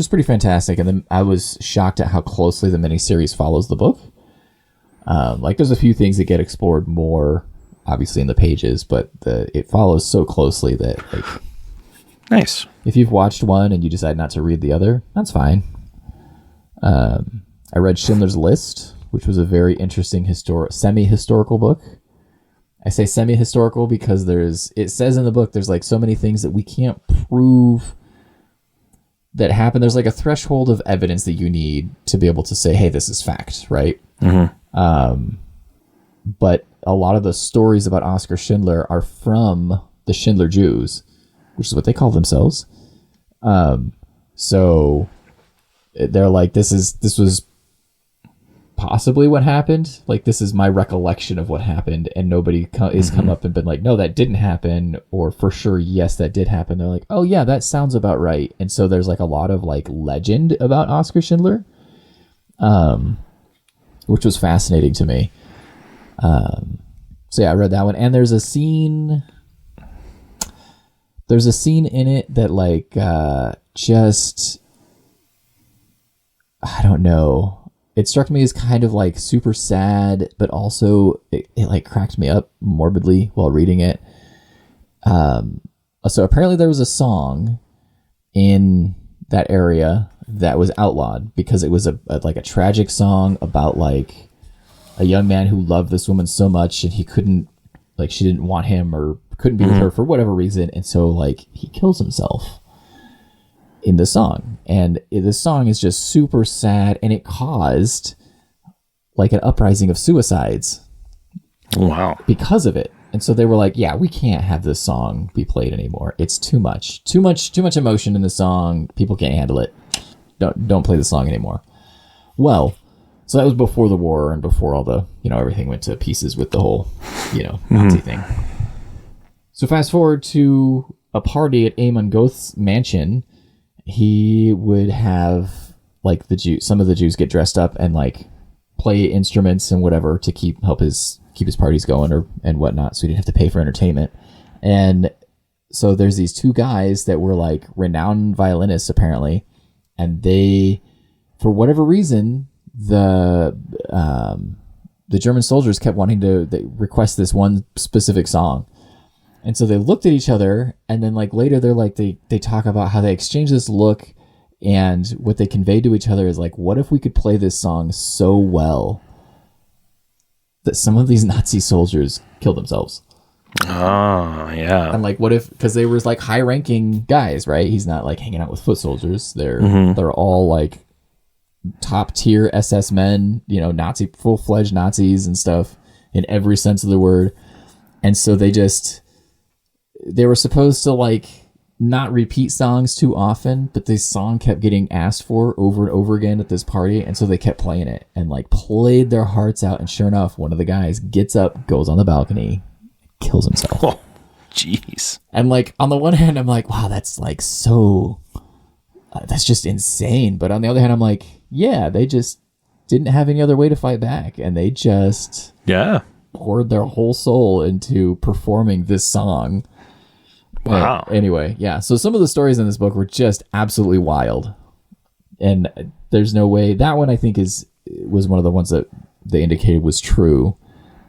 pretty fantastic, and then I was shocked at how closely the miniseries follows the book. There's a few things that get explored more, obviously, in the pages, but it follows so closely that nice. If you've watched one and you decide not to read the other, that's fine. I read Schindler's List, which was a very interesting semi-historical book. I say semi-historical because it says in the book there's so many things that we can't prove that happen. There's a threshold of evidence that you need to be able to say, hey, this is fact, right? But a lot of the stories about Oskar Schindler are from the Schindler Jews, which is what they call themselves. So they're like, this was possibly what happened. This is my recollection of what happened, and nobody has come up and been like, no, that didn't happen, or for sure, yes, that did happen. They're like, oh yeah, that sounds about right. And so there's a lot of legend about Oskar Schindler, which was fascinating to me. So yeah, I read that one, and there's a scene in it that just, I don't know. It struck me as kind of super sad, but also it cracked me up morbidly while reading it. So apparently there was a song in that area that was outlawed because it was a tragic song about a young man who loved this woman so much and he couldn't, she didn't want him or couldn't be with her for whatever reason. And so he kills himself in the song, and the song is just super sad, and it caused an uprising of suicides. Wow. Because of it. And so they were like, yeah, we can't have this song be played anymore. It's too much emotion in the song. People can't handle it. Don't play the song anymore. Well, so that was before the war and before all the, everything went to pieces with the whole, Nazi thing. So fast forward to a party at Amon Goth's mansion. He would have some of the Jews get dressed up and play instruments and whatever to keep his parties going and whatnot, so he didn't have to pay for entertainment. And so there's these two guys that were renowned violinists apparently, and they, for whatever reason, the German soldiers kept wanting to request this one specific song. And so they looked at each other, and then later they're they talk about how they exchanged this look, and what they conveyed to each other is what if we could play this song so well that some of these Nazi soldiers killed themselves? Oh, yeah. And what if, because they were high ranking guys, right? He's not hanging out with foot soldiers. They're all top tier SS men, Nazi, full-fledged Nazis and stuff in every sense of the word. And so they were supposed to not repeat songs too often, but this song kept getting asked for over and over again at this party, and so they kept playing it and played their hearts out. And sure enough, one of the guys gets up, goes on the balcony, kills himself. Oh, jeez. And on the one hand, I'm wow, that's so that's just insane. But on the other hand, I'm yeah, they just didn't have any other way to fight back, and they just poured their whole soul into performing this song. Wow. Anyway, yeah. So some of the stories in this book were just absolutely wild, and there's no way that one I think was one of the ones that they indicated was true,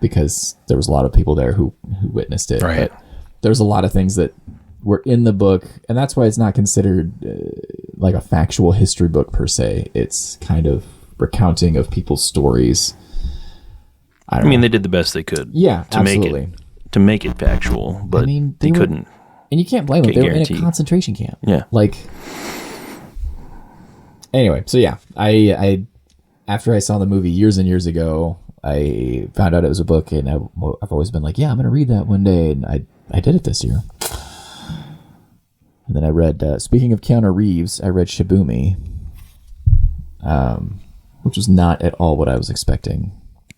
because there was a lot of people there who witnessed it. Right. But there's a lot of things that were in the book, and that's why it's not considered a factual history book per se. It's kind of recounting of people's stories. I mean, they did the best they could. Yeah, to absolutely. make it factual, but I mean, they couldn't. And you can't blame them. They were in guarantee. a concentration camp. Yeah. Like, anyway, so yeah, I after I saw the movie years and years ago, I found out it was a book, and I've always been like, yeah, I'm going to read that one day, and I did it this year. And then I read, speaking of Keanu Reeves, I read Shibumi, which was not at all what I was expecting.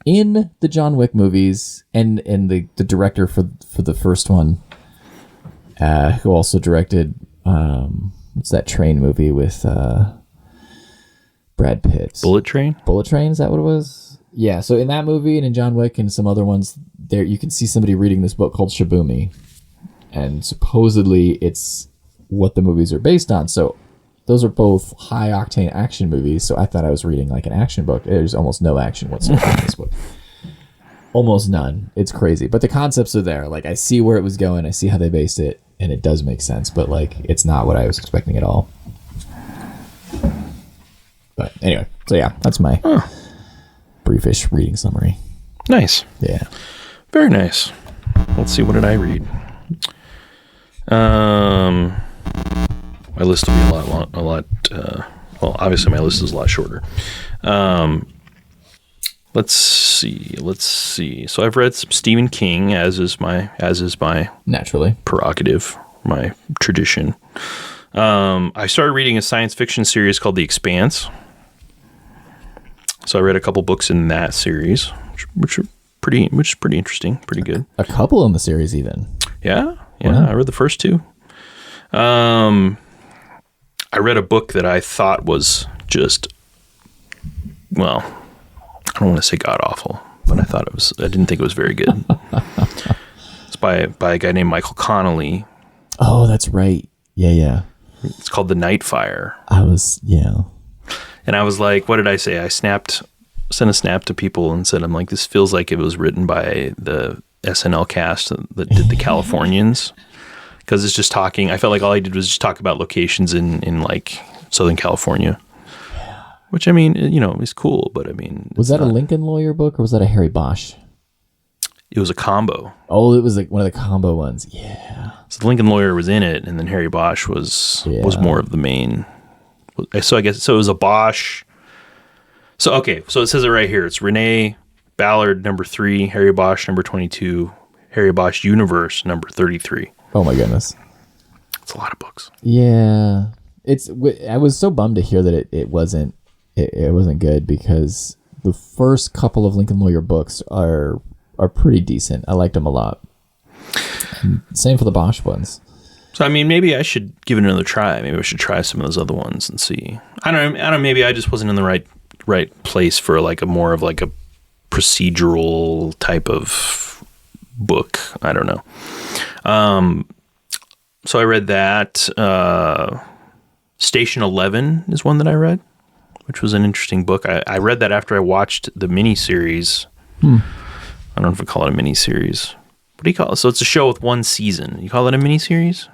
In the John Wick movies, and the director for the first one, who also directed, what's that train movie with Brad Pitt? Bullet Train? Bullet Train, is that what it was? Yeah, so in that movie and in John Wick and some other ones, there you can see somebody reading this book called Shibumi. And supposedly it's what the movies are based on. So those are both high-octane action movies, so I thought I was reading like an action book. There's almost no action whatsoever in this book. Almost none. It's crazy. But the concepts are there. Like, I see where it was going. I see how they based it, and it does make sense. But, like, it's not what I was expecting at all. But anyway, so yeah, that's my briefish reading summary. Nice. Yeah. Very nice. Let's see, what did I read? My list will be a lot. Well, obviously my list is a lot shorter. Let's see. So I've read some Stephen King, as is my Naturally prerogative, my tradition. I started reading a science fiction series called The Expanse. So I read a couple books in that series, which is pretty interesting, pretty good. A couple in the series, even. Yeah. Wow. I read the first two. I read a book that I thought was just, well, I don't want to say god awful, but I didn't think it was very good. It's by a guy named Michael Connolly. Oh, that's right. Yeah. It's called The Night Fire. And I was like, what did I say? I sent a snap to people and said, I'm like, this feels like it was written by the SNL cast that did The Californians. Because it's just talking. I felt like all I did was just talk about locations in like Southern California. Yeah. Which, I mean, is cool, but I mean. Was that a Lincoln Lawyer book or was that a Harry Bosch? It was a combo. Oh, it was like one of the combo ones. Yeah. So the Lincoln Lawyer was in it, and then Harry Bosch was more of the main. So I guess, so it was a Bosch. So, okay. So it says it right here. It's Renee Ballard, number 3, Harry Bosch, number 22, Harry Bosch Universe, number 33. Oh my goodness. It's a lot of books. Yeah. I was so bummed to hear that it wasn't good, because the first couple of Lincoln Lawyer books are pretty decent. I liked them a lot. And same for the Bosch ones. So, I mean, maybe I should give it another try. Maybe I should try some of those other ones and see. I don't know. Maybe I just wasn't in the right place for like a more of like a procedural type of book. I don't know. So I read that. Station 11 is one that I read, which was an interesting book. I read that after I watched the miniseries. I don't know if we call it a miniseries. What do you call it? So it's a show with one season. You call it a miniseries?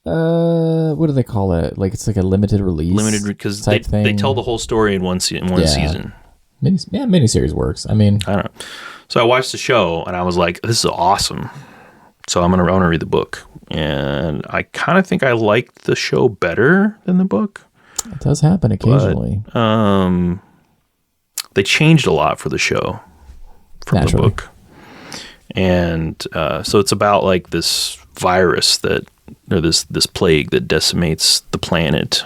What do they call it? Like, it's like a limited release. Limited, because they tell the whole story in one season. Miniseries works. I mean, I don't know. So I watched the show and I was like, this is awesome. So I want to read the book. And I kind of think I liked the show better than the book. It does happen occasionally. But, they changed a lot for the show from the book. And so it's about like this virus or this plague that decimates the planet.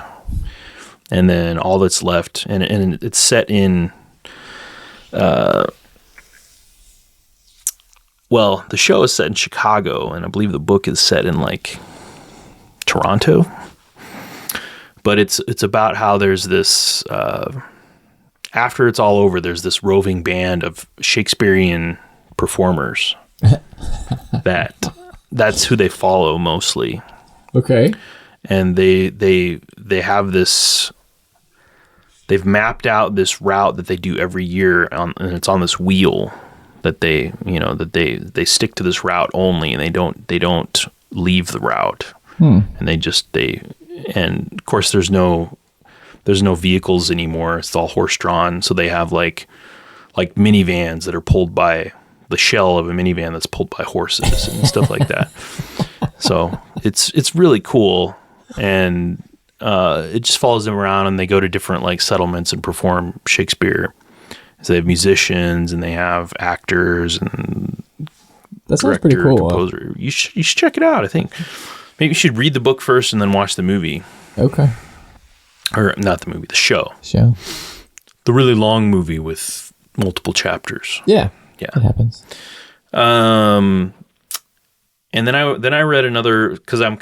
And then all that's left, and it's set in, well, the show is set in Chicago, and I believe the book is set in like Toronto. But it's about how there's this, after it's all over, there's this roving band of Shakespearean performers that's who they follow mostly. Okay. And they have this, they've mapped out this route that they do every year and it's on this wheel that they stick to this route only, and they don't leave the route. And and of course there's no vehicles anymore. It's all horse drawn. So they have like like minivans that are pulled by the shell of a minivan that's pulled by horses and stuff like that. So it's really cool, and it just follows them around, and they go to different like settlements and perform Shakespeare. So they have musicians and they have actors and that sounds pretty cool. Composer. You should check it out. I think maybe you should read the book first and then watch the movie. Okay. Or not the movie, the show. Show. The really long movie with multiple chapters. Yeah. Yeah. It happens. And then I read another, because I'm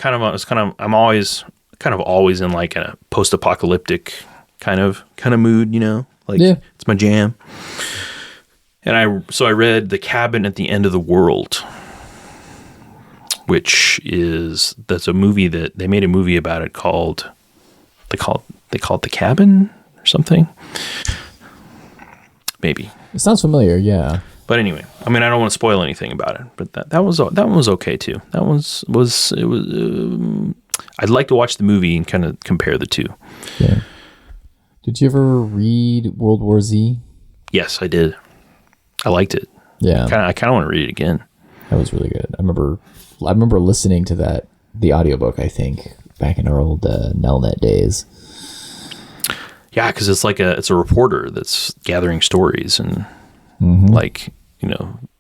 always in like a post-apocalyptic kind of mood, like it's my jam. And I read The Cabin at the End of the World, that's a movie that they made a movie about it called they call it The Cabin or something. Maybe. It sounds familiar, yeah. But anyway, I mean, I don't want to spoil anything about it, but that one was okay too. That was I'd like to watch the movie and kind of compare the two. Yeah. Did you ever read World War Z? Yes, I did. I liked it. Yeah. I kind of want to read it again. That was really good. I remember listening to the audiobook, I think, back in our old Nelnet days. Yeah, because it's a reporter that's gathering stories and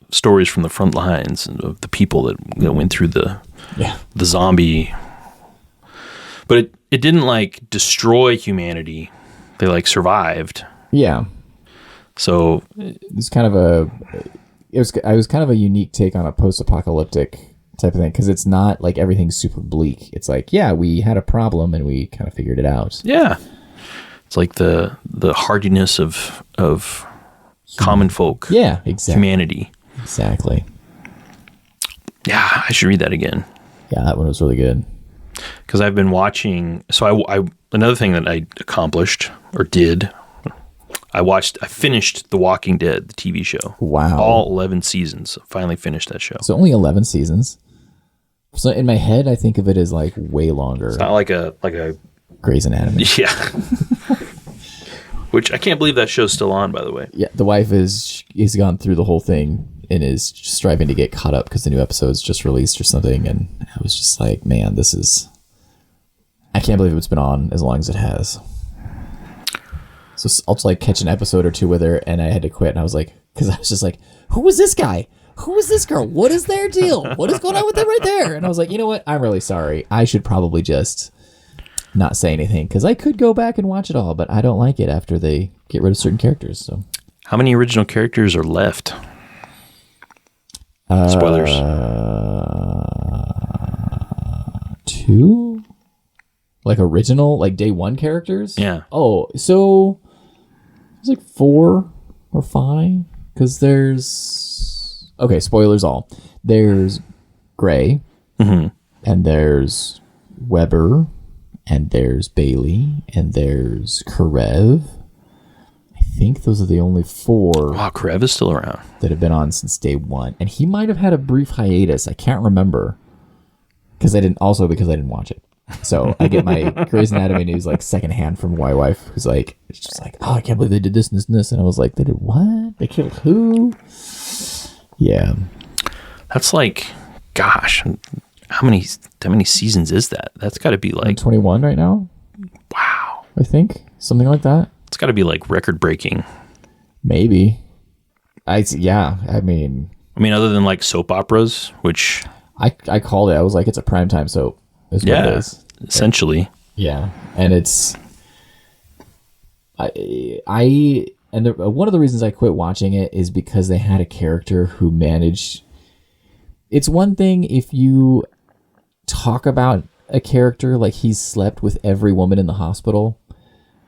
stories from the front lines and of the people that went through the zombie. But it didn't like destroy humanity. They like survived. Yeah. So it was kind of a unique take on a post-apocalyptic type of thing, because it's not like everything's super bleak. It's like, yeah, we had a problem and we kind of figured it out. Yeah. It's like the hardiness of common folk. Yeah, exactly. Humanity. Exactly. Yeah, I should read that again. Yeah, that one was really good. Because I've been watching. So I another thing that I accomplished or did. I finished The Walking Dead, the TV show. Wow. All 11 seasons. Finally finished that show. So only 11 seasons. So in my head, I think of it as like way longer. It's not like a Grey's Anatomy. Yeah. Which I can't believe that show's still on, by the way. Yeah, the wife is gone through the whole thing and is striving to get caught up because the new episode's just released or something. And I was just like, man, I can't believe it's been on as long as it has. So I'll just like catch an episode or two with her, and I had to quit. And I was like, because I was just like, who was this guy? Who is this girl? What is their deal? What is going on with them right there? And I was like, you know what? I'm really sorry. I should probably just not say anything, because I could go back and watch it all, but I don't like it after they get rid of certain characters. So, how many original characters are left? Spoilers. 2, like original, like day one characters. Yeah. Oh, so it's like 4 or 5, because there's spoilers all. There's Gray, and there's Weber, and there's Bailey, and there's Karev. I think those are the only 4. Wow, Karev is still around. That have been on since day one. And he might have had a brief hiatus. I can't remember. Because I didn't watch it. So I get my Grey's Anatomy news like secondhand from my wife, who's like, it's just like, oh, I can't believe they did this and this and this. And I was like, they did what? They killed who? Yeah. That's like, gosh, how many seasons is that? That's got to be like 21 right now. Wow. I think something like that. It's got to be like record breaking. Maybe. I mean, other than like soap operas, which I called it. I was like, it's a primetime soap. Is what it is. Essentially. Yeah, and it's one of the reasons I quit watching it is because they had a character who managed. It's one thing if you talk about a character like he's slept with every woman in the hospital,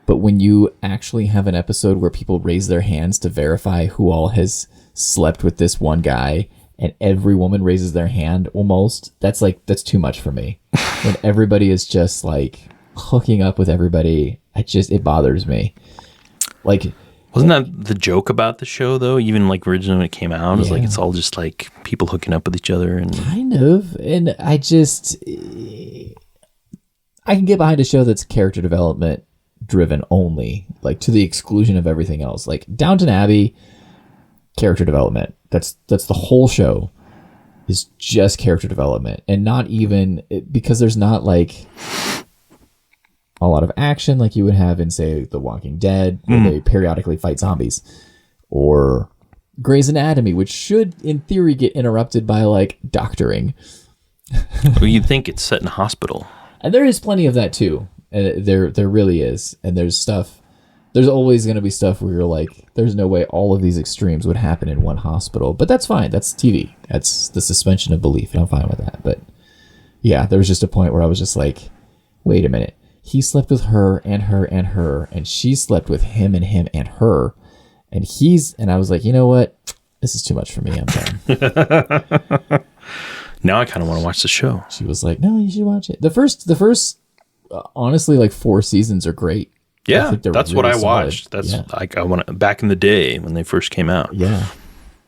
but when you actually have an episode where people raise their hands to verify who all has slept with this one guy, and every woman raises their hand almost, that's too much for me. When everybody is just like hooking up with everybody, it bothers me. Like, wasn't that the joke about the show though? Even like originally when it came out, it was like, it's all just like people hooking up with each other and kind of. And I can get behind a show that's character development driven only, like to the exclusion of everything else. Like Downton Abbey, character development. That's the whole show, is just character development, and not even because there's not like a lot of action like you would have in, say, The Walking Dead, where they periodically fight zombies, or Grey's Anatomy, which should in theory get interrupted by like doctoring. Well, you'd think it's set in a hospital. And there is plenty of that too. There really is. And there's always going to be stuff where you're like, there's no way all of these extremes would happen in one hospital. But that's fine. That's TV. That's the suspension of belief. And I'm fine with that. But yeah, there was just a point where I was just like, wait a minute. He slept with her and her and her, and she slept with him and him and her. And I was like, you know what? This is too much for me. I'm done. Now I kind of want to watch the show. She was like, no, you should watch it. The first, honestly, like 4 seasons are great. Yeah, that's really what I watched. That's like back in the day when they first came out. Yeah,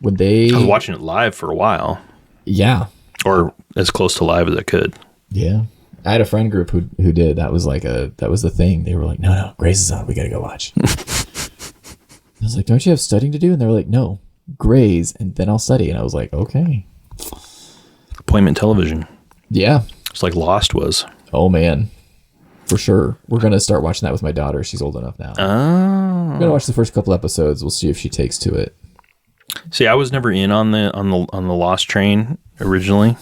I was watching it live for a while. Yeah, or as close to live as I could. Yeah, I had a friend group who did. That was the thing. They were like, no, Grey's is on. We got to go watch. I was like, don't you have studying to do? And they were like, no, Grey's, and then I'll study. And I was like, okay. Appointment television. Yeah. It's like Lost was. Oh, man. For sure. We're going to start watching that with my daughter. She's old enough now. Oh. We're going to watch the first couple episodes. We'll see if she takes to it. See, I was never in on the Lost train originally,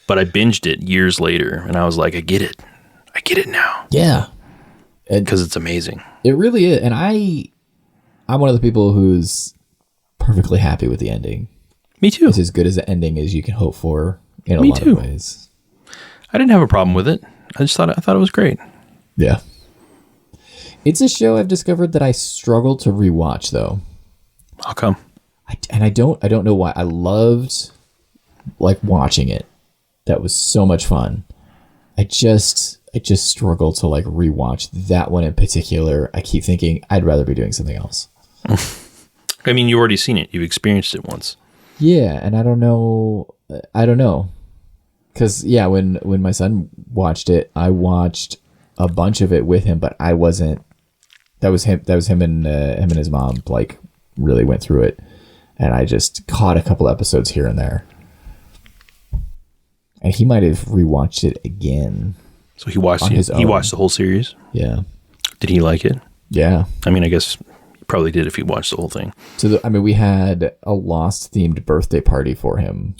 but I binged it years later, and I was like, I get it now. Yeah. Because it's amazing. It really is. And I'm one of the people who's perfectly happy with the ending. Me too. It's as good as the ending as you can hope for in a lot of ways. I didn't have a problem with it. I thought it was great. Yeah. It's a show I've discovered that I struggle to rewatch though. How come? I don't know why. I loved like watching it. That was so much fun. I just struggle to like rewatch that one in particular. I keep thinking I'd rather be doing something else. I mean, you've already seen it. You've experienced it once. Yeah, and I don't know. Because yeah, when my son watched it, I watched a bunch of it with him, but I wasn't. That was him and his mom like really went through it, and I just caught a couple episodes here and there. And he might have rewatched it again. So he watched he watched the whole series. Yeah. Did he like it? Yeah. I mean, I guess he probably did if he watched the whole thing. So we had a Lost themed birthday party for him,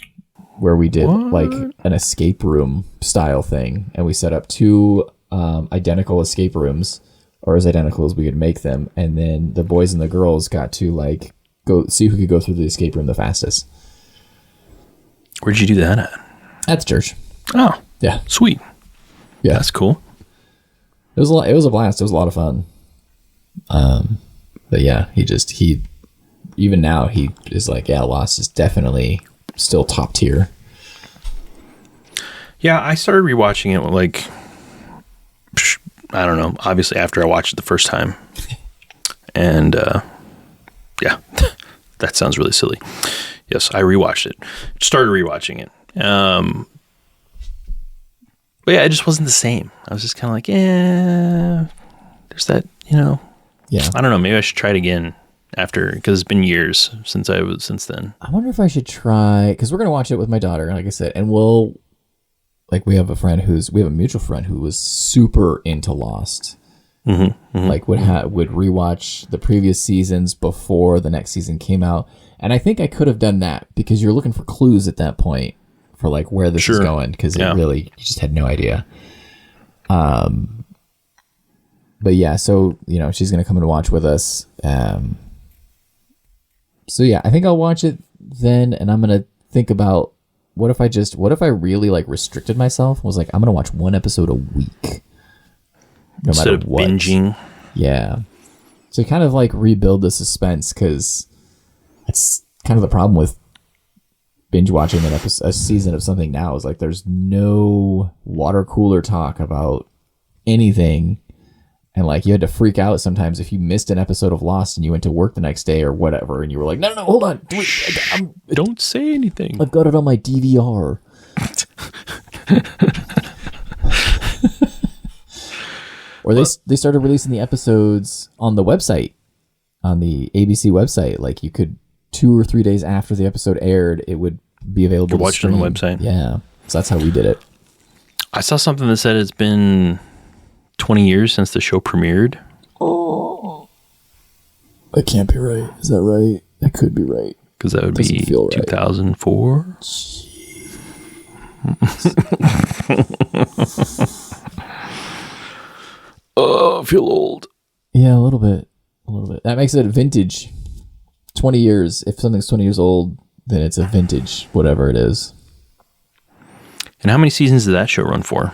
where we did like an escape room style thing, and we set up 2 identical escape rooms, or as identical as we could make them, and then the boys and the girls got to like go see who could go through the escape room the fastest. Where'd you do that at? At the church. Oh, yeah, sweet. Yeah, that's cool. It was a blast. It was a lot of fun. But yeah, he even now he is like, yeah, Lost is definitely still top tier. Yeah, I started rewatching it like, I don't know, obviously after I watched it the first time. And yeah, that sounds really silly. Yes, I rewatched it. Started rewatching it. But yeah, it just wasn't the same. I was just kind of like, there's that, Yeah. I don't know. Maybe I should try it again after, because it's been years since then. I wonder if I should try, because we're going to watch it with my daughter, like I said, and we have a mutual friend who was super into Lost. Like would rewatch the previous seasons before the next season came out. And I think I could have done that, because you're looking for clues at that point for like where this is going, because you just had no idea. But yeah, so she's gonna come and watch with us. So yeah, I think I'll watch it then, and I'm gonna think about what if I really like restricted myself, was like, I'm gonna watch 1 episode a week, no instead matter of what. Binging. Yeah, so kind of like rebuild the suspense, because that's kind of the problem with binge watching a season of something now, is like there's no water cooler talk about anything, and like you had to freak out sometimes if you missed an episode of Lost and you went to work the next day or whatever, and you were like, no, hold on, don't say anything, I've got it on my DVR. Or they started releasing the episodes on the website on the ABC website. Like you could 2 or 3 days after the episode aired, it would be available. You watch it on the website. Yeah, so that's how we did it. I saw something that said it's been 20 years since the show premiered. Oh, that can't be right. Is that right? That could be right. Because that would be 2004. Oh, I feel old. Yeah, a little bit. That makes it a vintage. 20 years. If something's 20 years old, then it's a vintage, whatever it is. And how many seasons did that show run for?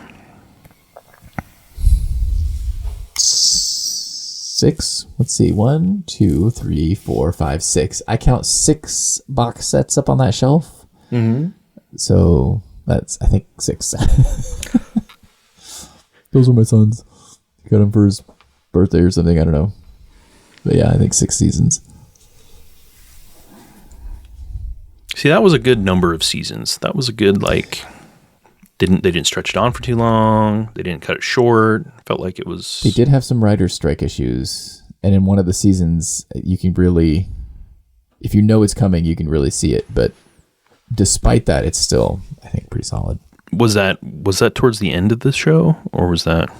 6. Let's see. 1, 2, 3, 4, 5, 6. I count 6 box sets up on that shelf. Mm-hmm. So that's, I think, 6. Those were my sons. Got him for his birthday or something. I don't know. But yeah, I think 6 seasons. See, that was a good number of seasons. That was a good, like, they didn't stretch it on for too long. They didn't cut it short. Felt like it was... They did have some writer's strike issues. And in one of the seasons, you can really, if you know it's coming, you can really see it. But despite that, it's still, I think, pretty solid. Was that towards the end of the show? Or was that...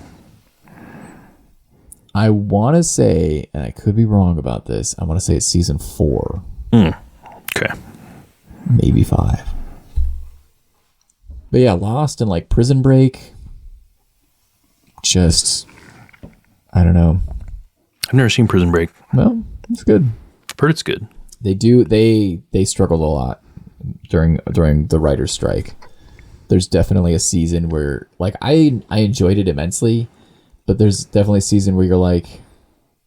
I want to say, and I could be wrong about this, I want to say it's season 4. Okay. Maybe 5. But yeah, Lost and like Prison Break, just, I don't know. I've never seen Prison Break. Well, it's good. I've heard it's good. They struggled a lot during the writer's strike. There's definitely a season where, like, I enjoyed it immensely, but there's definitely a season where you're like,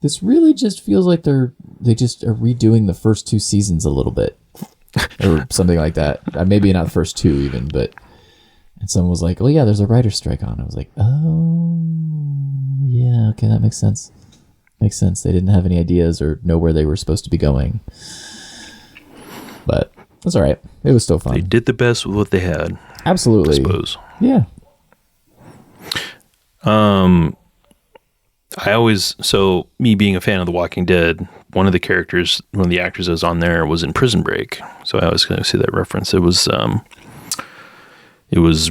this really just feels like they just are redoing the first 2 seasons a little bit. Or something like that. Maybe not the first 2 even, but... And someone was like, oh yeah, there's a writer's strike on. I was like, oh, yeah, okay, that makes sense. Makes sense. They didn't have any ideas or know where they were supposed to be going. But that's all right. It was still fun. They did the best with what they had. Absolutely. I suppose. Yeah. So me being a fan of The Walking Dead, one of the actors that was on there was in Prison Break. So I always going to see that reference. It was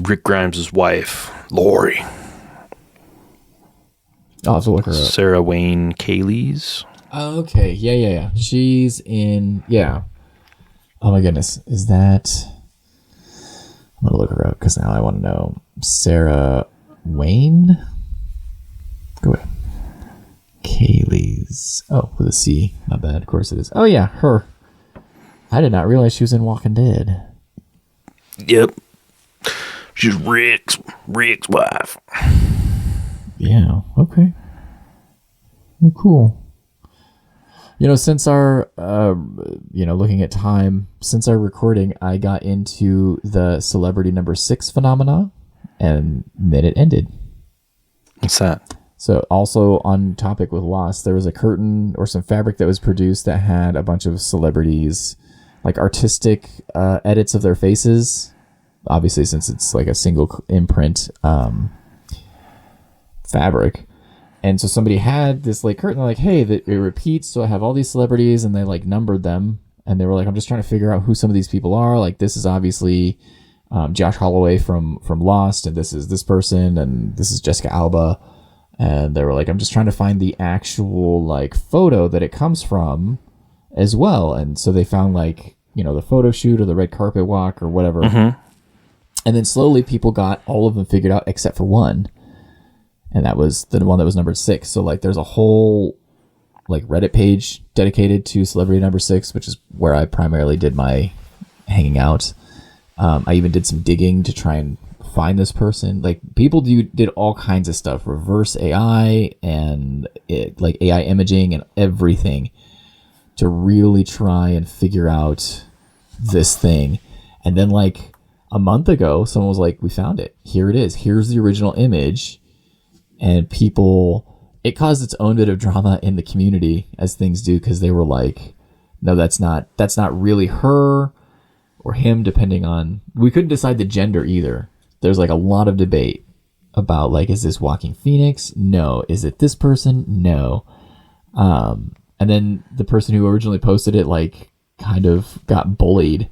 Rick Grimes' wife, Lori. I'll have to look her up. Sarah Wayne Callies. Oh, okay. Yeah. She's in, yeah. Oh my goodness. Is that... I'm going to look her up because now I want to know. Sarah Wayne? Go away. Kaylee's. Oh, with a C. Not bad. Of course it is. Oh yeah, her. I did not realize she was in Walking Dead. Yep. She's Rick's wife. Yeah, okay. Well, cool. Since our, looking at time, since our recording, I got into the celebrity number 6 phenomena, and then it ended. What's that? So also on topic with Lost, there was a curtain or some fabric that was produced that had a bunch of celebrities, like artistic edits of their faces. Obviously, since it's like a single imprint fabric. And so somebody had this like curtain, like, hey, that it repeats. So I have all these celebrities, and they like numbered them. And they were like, I'm just trying to figure out who some of these people are. Like, this is obviously Josh Holloway from Lost, and this is this person, and this is Jessica Alba. And they were like, I'm just trying to find the actual like photo that it comes from as well. And so they found like, the photo shoot or the red carpet walk or whatever. Mm-hmm. And then slowly people got all of them figured out except for one. And that was the one that was number 6. So like there's a whole like Reddit page dedicated to celebrity number 6, which is where I primarily did my hanging out. I even did some digging to try and find this person. Like people did all kinds of stuff, reverse AI and like AI imaging and everything to really try and figure out this thing. And then like a month ago, someone was like, we found it. Here it is. Here's the original image. And it caused its own bit of drama in the community, as things do, because they were like, no, that's not really her or him, depending on, we couldn't decide the gender either. There's like a lot of debate about like, is this Joaquin Phoenix? No. Is it this person? No. And then the person who originally posted it, like, kind of got bullied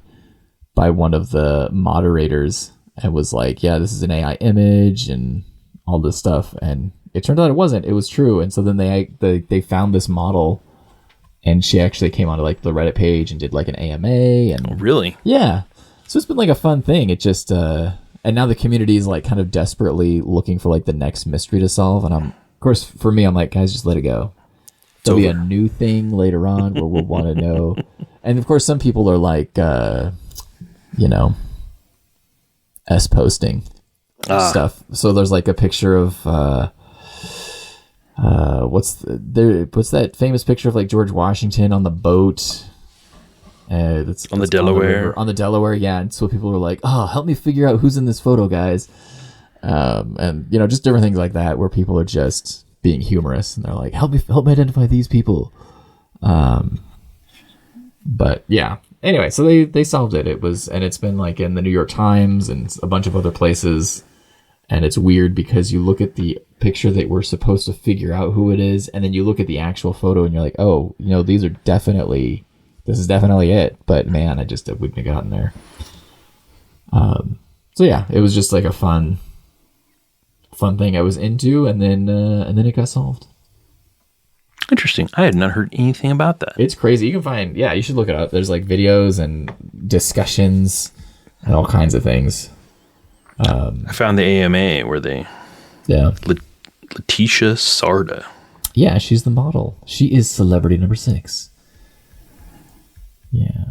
by one of the moderators and was like, yeah, this is an AI image and all this stuff. And it turned out it wasn't. It was true. And so then they found this model, and she actually came onto like the Reddit page and did like an AMA. And Oh, really? yeah. So it's been like a fun thing. It just, and now the community is like kind of desperately looking for like the next mystery to solve. And of course, for me, I'm like, guys, just let it go. There'll be a new thing later on where we'll want to know. And of course, some people are like, posting stuff. So there's like a picture of, what's that famous picture of like George Washington on the boat? That's on the Delaware. On the Delaware, yeah. And so people are like, oh, help me figure out who's in this photo, guys. And just different things like that where people are just being humorous and they're like, help me identify these people. But yeah. Anyway, so they solved it. It's been like in the New York Times and a bunch of other places. And it's weird because you look at the picture that we're supposed to figure out who it is, and then you look at the actual photo and you're like, oh, this is definitely it. But man, I wouldn't have gotten there. So yeah, it was just like a fun thing I was into, and then it got solved. Interesting. I had not heard anything about that. It's crazy. You can find, you should look it up. There's like videos and discussions and all kinds of things. I found the AMA where Letitia Sarda. Yeah, she's the model. She is celebrity number 6. Yeah.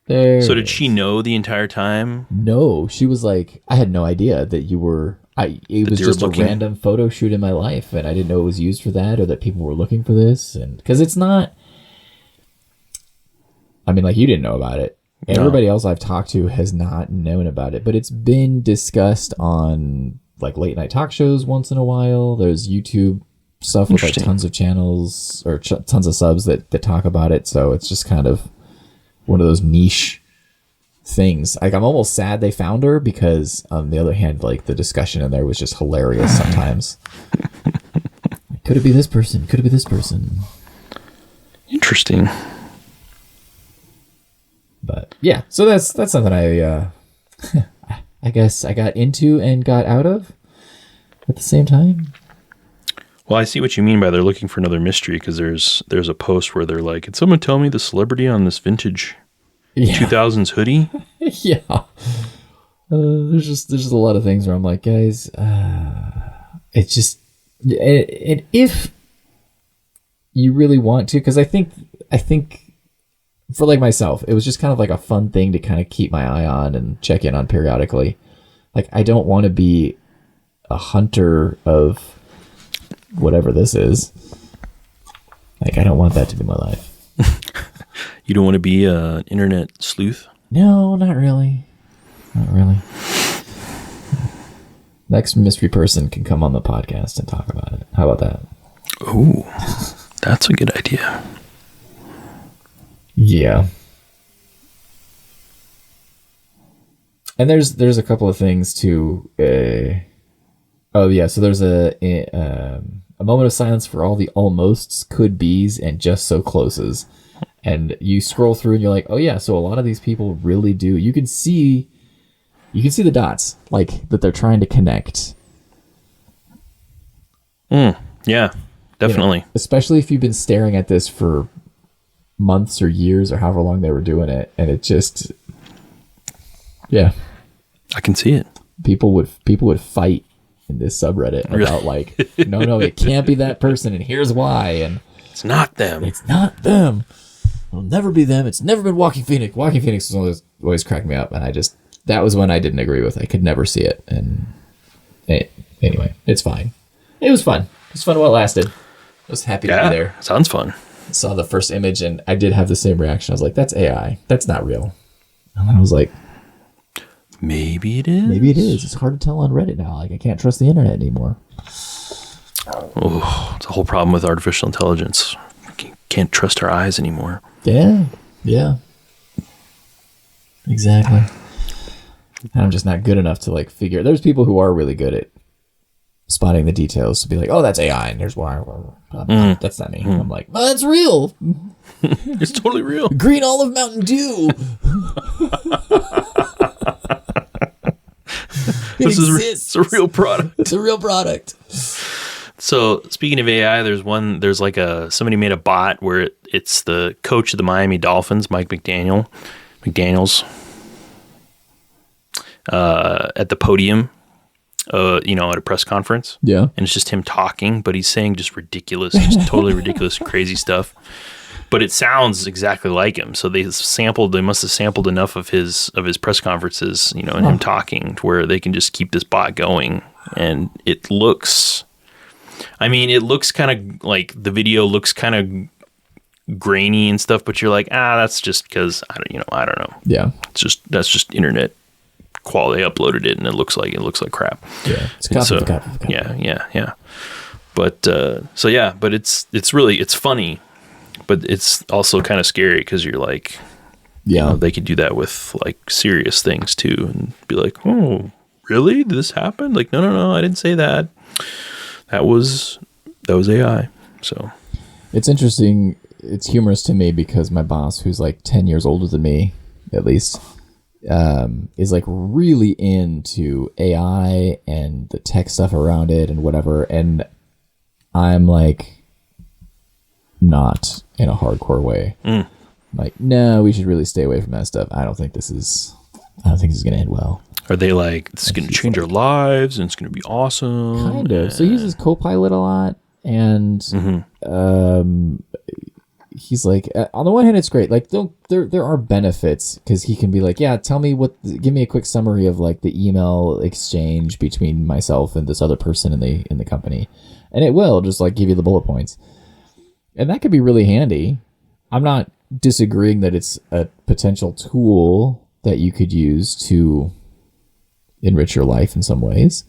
So did she know the entire time? No, she was like, I had no idea that you were. It was just a random photo shoot in my life, and I didn't know it was used for that or that people were looking for this. And because it's not, I mean, like, you didn't know about it. No. Everybody else I've talked to has not known about it, but it's been discussed on like late night talk shows once in a while. There's YouTube stuff with like tons of channels or tons of subs that talk about it. So it's just kind of one of those niche things. Like, I'm almost sad they found her because on the other hand, like, the discussion in there was just hilarious sometimes. Could it be this person? Could it be this person? Interesting. But yeah, so that's something I I guess I got into and got out of at the same time. Well, I see what you mean by they're looking for another mystery, because there's a post where they're like, "Can someone tell me the celebrity on this vintage 2000s hoodie?" Yeah. There's just a lot of things where I'm like, guys, it's just, and if you really want to, because I think for like myself, it was just kind of like a fun thing to kind of keep my eye on and check in on periodically. Like, I don't want to be a hunter of whatever this is. Like, I don't want that to be my life. You don't want to be an internet sleuth? No, not really. Not really. Next mystery person can come on the podcast and talk about it. How about that? Ooh, that's a good idea. Yeah. And there's a couple of things too. So there's a moment of silence for all the almosts, could be's, and just so closes. And you scroll through and you're like, oh yeah, so a lot of these people really do. You can see the dots, like, that they're trying to connect. Yeah, definitely. Especially if you've been staring at this for months or years or however long they were doing it, and it just, yeah, I can see it. People would fight in this subreddit about like, no, it can't be that person, and here's why, and it's not them. It'll never be them. It's never been Walking Phoenix. Walking Phoenix always cracked me up, and that was one I didn't agree with. I could never see it, and anyway, it's fine. It was fun. It was fun while it lasted. I was happy to be there. Sounds fun. Saw the first image and I did have the same reaction. I was like, that's AI. That's not real. And then I was like, maybe it is. Maybe it is. It's hard to tell on Reddit now. Like, I can't trust the internet anymore. Oh, it's a whole problem with artificial intelligence. Can't trust our eyes anymore. Yeah. Exactly. And I'm just not good enough to like figure. There's people who are really good at spotting the details to be like, oh, that's AI, and here's why. That's not me. I'm like, oh, that's real. It's totally real. Green olive Mountain Dew. It's a real product. It's a real product. So speaking of AI, there's like somebody made a bot where it's the coach of the Miami Dolphins, Mike McDaniels, at the podium, at a press conference. Yeah. And it's just him talking, but he's saying just totally ridiculous, crazy stuff. But it sounds exactly like him. So they must have sampled enough of his press conferences, and him talking to where they can just keep this bot going. And it looks kind of like the video looks kind of grainy and stuff, but you're like, that's just because I don't know. Yeah. That's just internet quality. They uploaded it and it looks like crap. Yeah. It's copy. Yeah. But but it's funny, but it's also kind of scary because you're like, they could do that with like serious things too and be like, oh, really? Did this happen? Like, no, I didn't say that. That was AI. So it's interesting. It's humorous to me because my boss, who's like 10 years older than me, at least, is like really into AI and the tech stuff around it and whatever. And I'm like, not in a hardcore way. Like, no, we should really stay away from that stuff. I don't think this is going to end well. Are they like, it's going to change our lives and it's going to be awesome? Kind of. So he uses Copilot a lot. And he's like, on the one hand, it's great. Like, there are benefits because he can be like, yeah, give me a quick summary of like the email exchange between myself and this other person in the company. And it will just like give you the bullet points. And that could be really handy. I'm not disagreeing that it's a potential tool that you could use to enrich your life in some ways.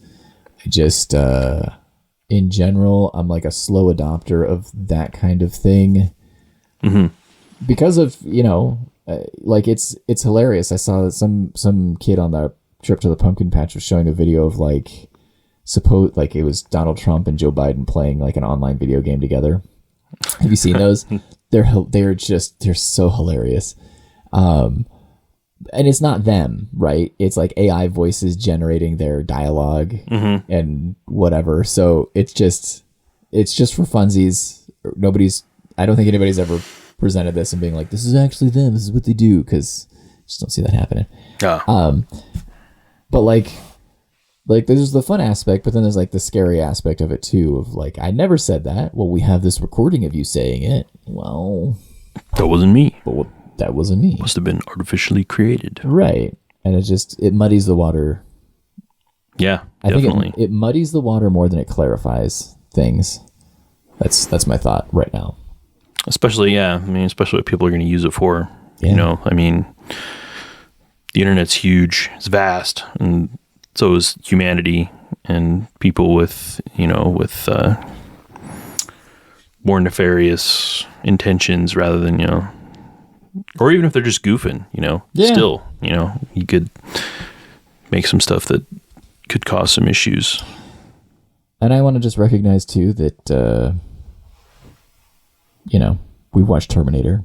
I just, in general, I'm like a slow adopter of that kind of thing because of, like it's hilarious. I saw that some kid on the trip to the pumpkin patch was showing a video of like, it was Donald Trump and Joe Biden playing like an online video game together. Have you seen those? They're so hilarious. And it's not them, right? It's like AI voices generating their dialogue and whatever. So it's just for funsies. I don't think anybody's ever presented this and being like, this is actually them. This is what they do. Cause I just don't see that happening. But like there's the fun aspect, but then there's like the scary aspect of it too. Of like, I never said that. Well, we have this recording of you saying it. Well, that wasn't me. But that wasn't me. Must have been artificially created. Right. And it muddies the water. Yeah, I definitely. think it muddies the water more than it clarifies things. That's my thought right now. Especially what people are going to use it for. Yeah. The internet's huge. It's vast. And so is humanity and people with more nefarious intentions rather than, or even if they're just goofing, still, you could make some stuff that could cause some issues. And I want to just recognize too that, we've watched Terminator.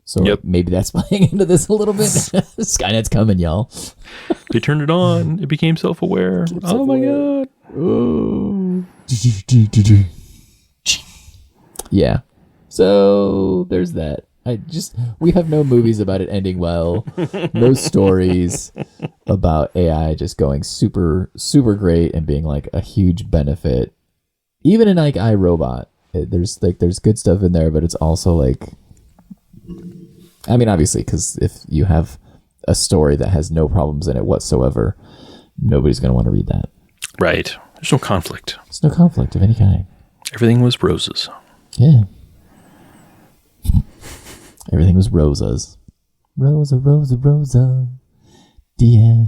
So maybe that's playing into this a little bit. Skynet's coming, y'all. They turned it on. It became self-aware. Oh my God. Oh. Yeah. So there's that. We have no movies about it ending well. No stories about AI just going super, super great and being like a huge benefit. Even in like iRobot, there's good stuff in there, but it's also like, I mean, obviously, because if you have a story that has no problems in it whatsoever, nobody's going to want to read that. Right. There's no conflict. There's no conflict of any kind. Everything was roses. Yeah. Everything was rosas. Rosa, Rosa, Rosa. Diaz.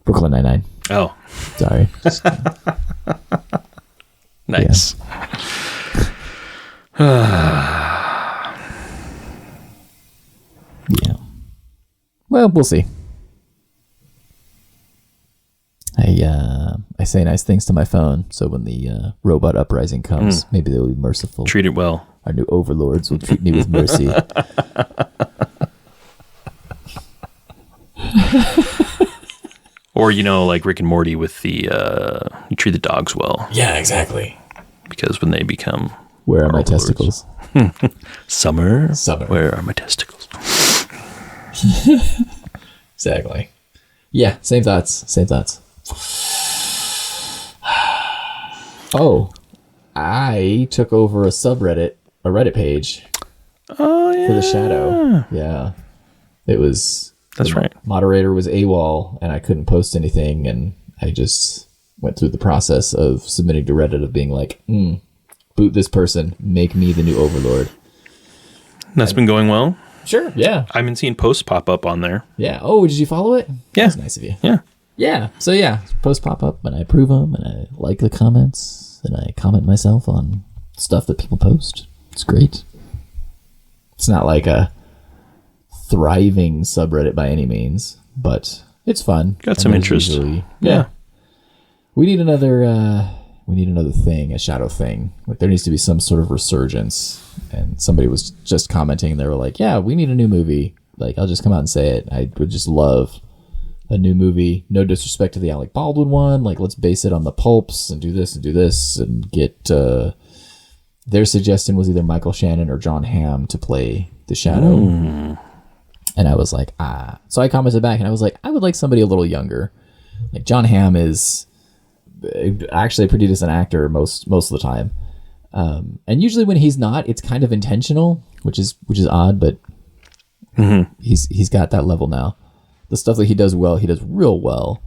Brooklyn Nine-Nine. Oh. Sorry. Nice. Yeah. Well, we'll see. I I say nice things to my phone, so when the robot uprising comes, maybe they'll be merciful. Treat it well. Our new overlords will treat me with mercy. Or, like Rick and Morty with the, you treat the dogs well. Yeah, exactly. Because when they become... Where are my testicles? Summer. Summer. Where are my testicles? Exactly. Yeah, same thoughts. Oh, I took over a Reddit page. Oh, yeah. For the Shadow. Yeah. It was... That's right. Moderator was AWOL, and I couldn't post anything, and I just went through the process of submitting to Reddit of being like, boot this person, make me the new overlord. That's been going well? Sure, yeah. I've been seeing posts pop up on there. Yeah. Oh, did you follow it? Yeah. That's nice of you. Yeah. Yeah. So, yeah, posts pop up, and I approve them, and I like the comments, and I comment myself on stuff that people post. It's great. It's not like a thriving subreddit by any means, but it's fun. Got some interest. Yeah. We need another thing, a shadow thing. Like there needs to be some sort of resurgence. And somebody was just commenting, they were like, yeah, we need a new movie. Like, I'll just come out and say it. I would just love a new movie. No disrespect to the Alec Baldwin one. Like, let's base it on the pulps and do this and get their suggestion was either Michael Shannon or John Hamm to play the Shadow. And I was like, So I commented back, and I was like, I would like somebody a little younger. Like, John Hamm is actually a pretty decent actor most of the time. And usually when he's not, it's kind of intentional, which is odd, but he's got that level now. The stuff that he does well, he does real well.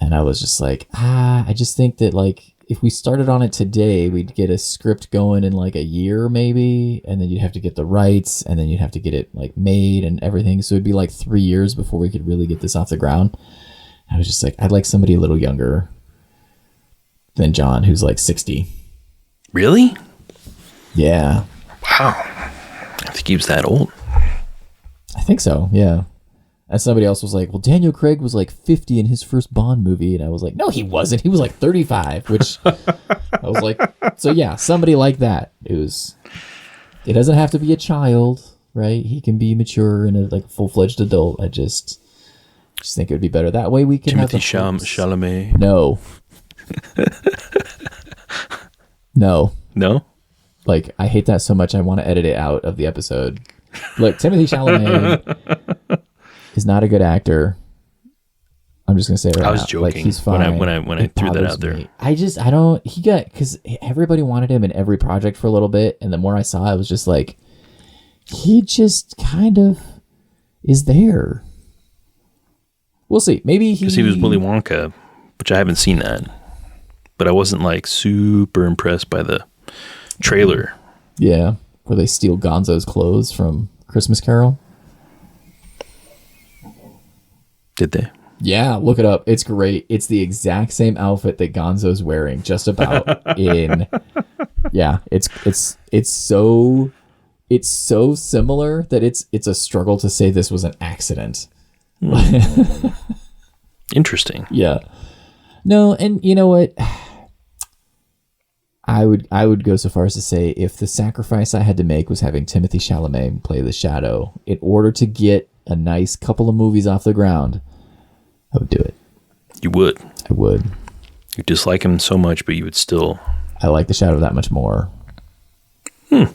And I was just like, I just think that, like, if we started on it today, we'd get a script going in like a year maybe, and then you'd have to get the rights, and then you'd have to get it like made and everything. So it'd be like 3 years before we could really get this off the ground. I was just like, I'd like somebody a little younger than John, who's like 60. Really? Yeah. Wow. I think he was that old. I think so, yeah. And somebody else was like, well, Daniel Craig was like 50 in his first Bond movie. And I was like, no, he wasn't. He was like 35, which I was like, so yeah, somebody like that. It doesn't have to be a child, right? He can be mature and a full-fledged adult. I just think it would be better. That way we can Timothy have Chalamet. No. No. No? Like, I hate that so much I want to edit it out of the episode. Look, Timothy Chalamet is not a good actor. I'm just gonna say it right now. I was joking. Like, he's fine. when I threw that out there. Me. I don't. Because everybody wanted him in every project for a little bit, and the more I saw, I was just like, he just kind of is there. We'll see. Maybe because he was Willy Wonka, which I haven't seen that, but I wasn't like super impressed by the trailer. Yeah, where they steal Gonzo's clothes from Christmas Carol. Did they? Yeah, look it up. It's great. It's the exact same outfit that Gonzo's wearing, just about in. Yeah, it's so similar that it's a struggle to say this was an accident. Interesting. Yeah. No, and you know what? I would go so far as to say if the sacrifice I had to make was having Timothy Chalamet play the Shadow in order to get a nice couple of movies off the ground, I would do it. You would? I would. You dislike him so much, but you would still... I like the Shadow that much more. But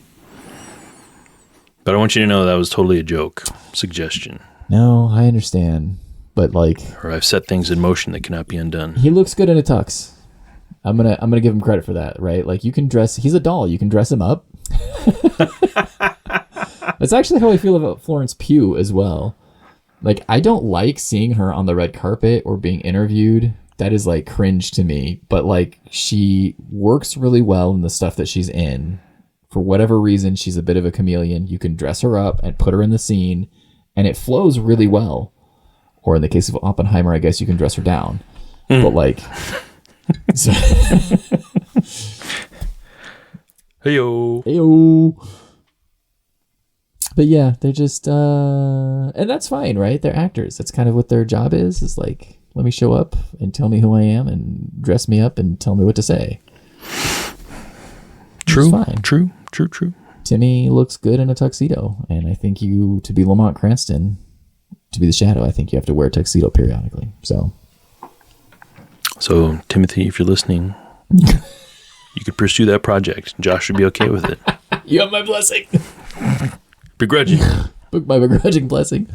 I want you to know that was totally a joke. Suggestion. No, I understand. But like... Or I've set things in motion that cannot be undone. He looks good in a tux. I'm gonna give him credit for that, right? Like, you can dress... He's a doll. You can dress him up. That's actually how I feel about Florence Pugh as well. Like, I don't like seeing her on the red carpet or being interviewed. That is, like, cringe to me. But, like, she works really well in the stuff that she's in. For whatever reason, she's a bit of a chameleon. You can dress her up and put her in the scene, and it flows really well. Or in the case of Oppenheimer, I guess you can dress her down. But, like... so, Hey-yo. Hey-yo. But yeah, they're just, and that's fine, right? They're actors. That's kind of what their job is like Let me show up and tell me who I am and dress me up and tell me what to say. True. True. Timmy looks good in a tuxedo, and I think to be Lamont Cranston, to be the Shadow, I think you have to wear a tuxedo periodically. So Timothy, if you're listening, you could pursue that project. Josh would be okay with it. You have my blessing. Begrudging. My begrudging blessing.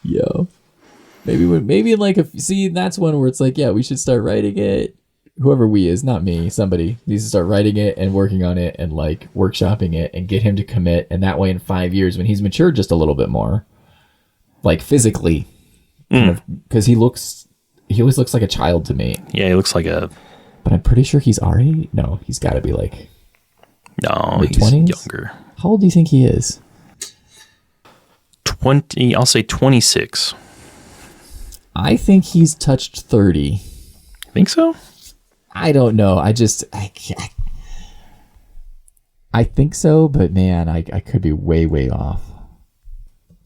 Yo. Maybe in like that's one where it's like, yeah, we should start writing it. Whoever we is, not me, somebody needs to start writing it and working on it and like workshopping it and get him to commit. And that way in 5 years, when he's matured just a little bit more, like physically, because he always looks like a child to me. Yeah, he looks like but I'm pretty sure he's our age. No, he's got to be like he's 20s? Younger. How old do you think he is? 20. I'll say 26. I think he's touched 30. Think so? I don't know. I think so, but man, I could be way, way off.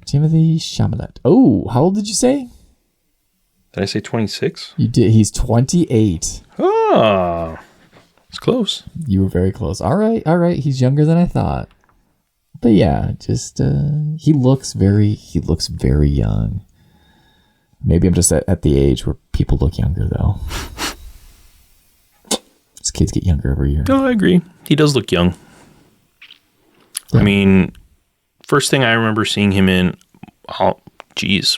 Timothy Chalamet. Oh, how old did you say? Did I say 26? You did. He's 28. Oh, it's close. You were very close. All right. He's younger than I thought. But yeah, just he looks very young. Maybe I'm just at the age where people look younger, though. These kids get younger every year. No, I agree. He does look young. Yeah. I mean, first thing I remember seeing him in,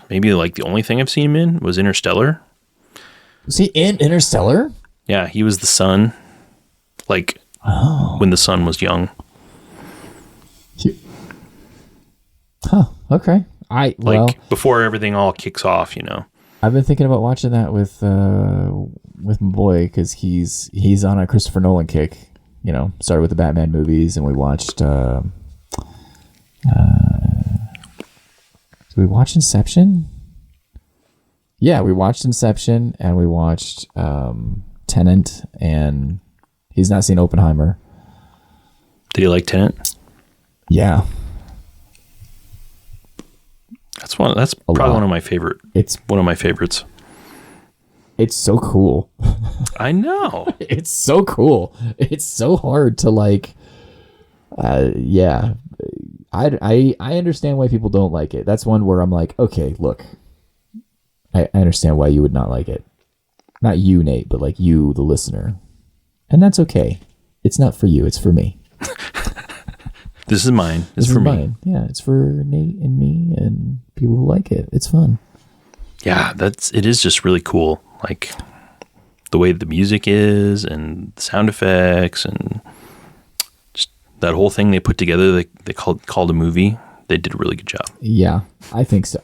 maybe like the only thing I've seen him in was Interstellar. Was he in Interstellar? Yeah, he was the sun. Like, when the sun was young. Huh, okay. Before everything all kicks off, you know. I've been thinking about watching that with my boy because he's on a Christopher Nolan kick. You know, started with the Batman movies, and we watched. Did we watch Inception? Yeah, we watched Inception, and we watched Tenet, and he's not seen Oppenheimer. Did you like Tenet? Yeah. That's probably one of my favorite. It's one of my favorites. It's so cool. I know. It's so cool. It's so hard to like. Yeah, I understand why people don't like it. That's one where I'm like, okay, look, I understand why you would not like it. Not you, Nate, but like you, the listener, and that's okay. It's not for you. It's for me. This is mine. This is for me. Yeah, it's for Nate and me and people who like it. It's fun. Yeah, it is just really cool. Like the way the music is and the sound effects and just that whole thing they put together. They called a movie. They did a really good job. Yeah, I think so.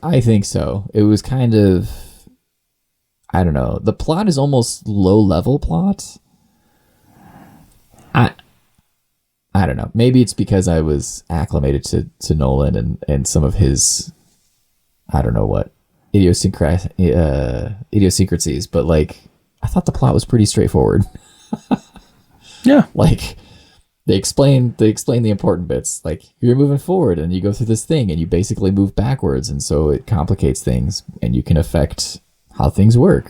It was kind of, I don't know. The plot is almost low level plot. I don't know. Maybe it's because I was acclimated to Nolan and some of his, I don't know what, idiosyncrasies, but like, I thought the plot was pretty straightforward. Yeah. Like, they explain the important bits. Like, you're moving forward and you go through this thing and you basically move backwards, and so it complicates things and you can affect how things work.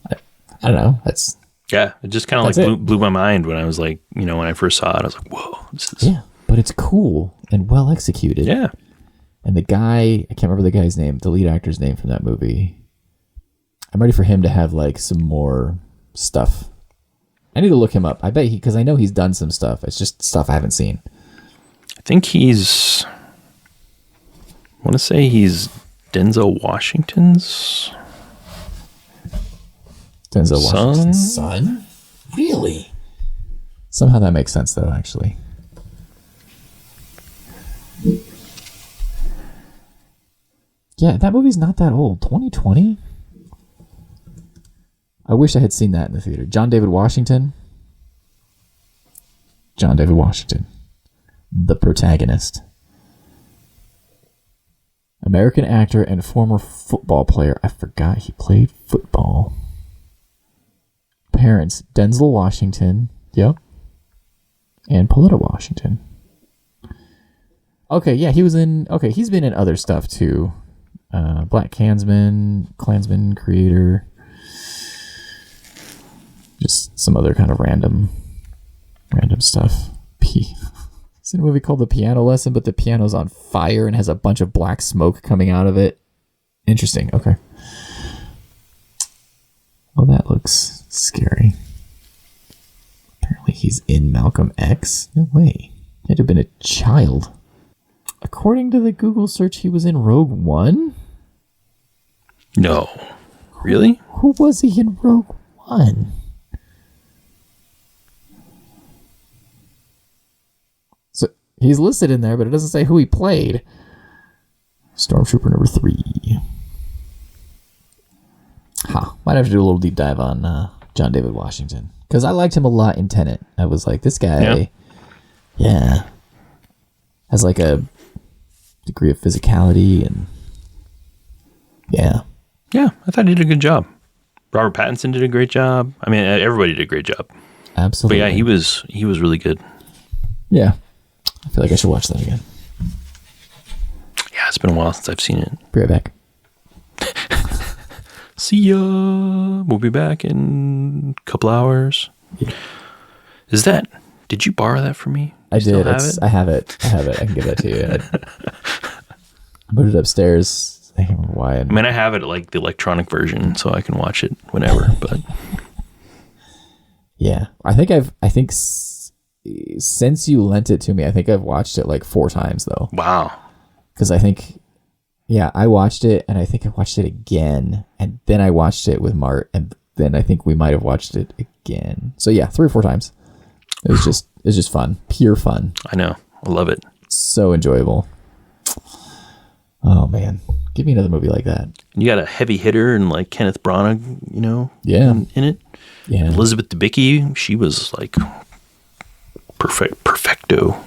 I don't know. Yeah, it just kind of like blew my mind when I was like, you know, when I first saw it, I was like, whoa. Yeah, but it's cool and well executed. Yeah. And the guy, I can't remember the guy's name, the lead actor's name from that movie. I'm ready for him to have like some more stuff. I need to look him up. I bet because I know he's done some stuff. It's just stuff I haven't seen. I think I want to say he's Denzel Washington's son? Really? Somehow that makes sense, though, actually. Yeah, that movie's not that old. 2020? I wish I had seen that in the theater. John David Washington, the protagonist. American actor and former football player. I forgot he played football. Parents, Denzel Washington, yep, and Pauletta Washington. Okay, yeah, he's been in other stuff too. Black Klansman creator. Just some other kind of random stuff. It's in a movie called The Piano Lesson, but the piano's on fire and has a bunch of black smoke coming out of it. Interesting. Okay. Oh, that looks scary. Apparently he's in Malcolm X. No way. He had to have been a child. According to the Google search, he was in Rogue One? No. Really? Who was he in Rogue One? So he's listed in there, but it doesn't say who he played. Stormtrooper number 3. Might have to do a little deep dive on John David Washington. Because I liked him a lot in Tenet. I was like, this guy, yeah, has like a degree of physicality and yeah. Yeah, I thought he did a good job. Robert Pattinson did a great job. I mean, everybody did a great job. Absolutely. But yeah, he was really good. Yeah. I feel like I should watch that again. Yeah, it's been a while since I've seen it. Be right back. See ya. We'll be back in a couple hours. Yeah. Did you borrow that from me? I did. Have I have it. I can give that to you. I put it upstairs. I can't remember why. I mean, I have it like the electronic version, so I can watch it whenever. But yeah, I think since you lent it to me, I think I've watched it like 4 times though. Wow. Because I think, yeah, I watched it and I think I watched it again, and then I watched it with Mart, and then I think we might have watched it again. So yeah, 3 or 4 times. It was just fun, pure fun. I know, I love it. So enjoyable. Oh man, give me another movie like that. You got a heavy hitter and like Kenneth Branagh, Yeah, in it. Yeah, Elizabeth Debicki, she was like perfecto.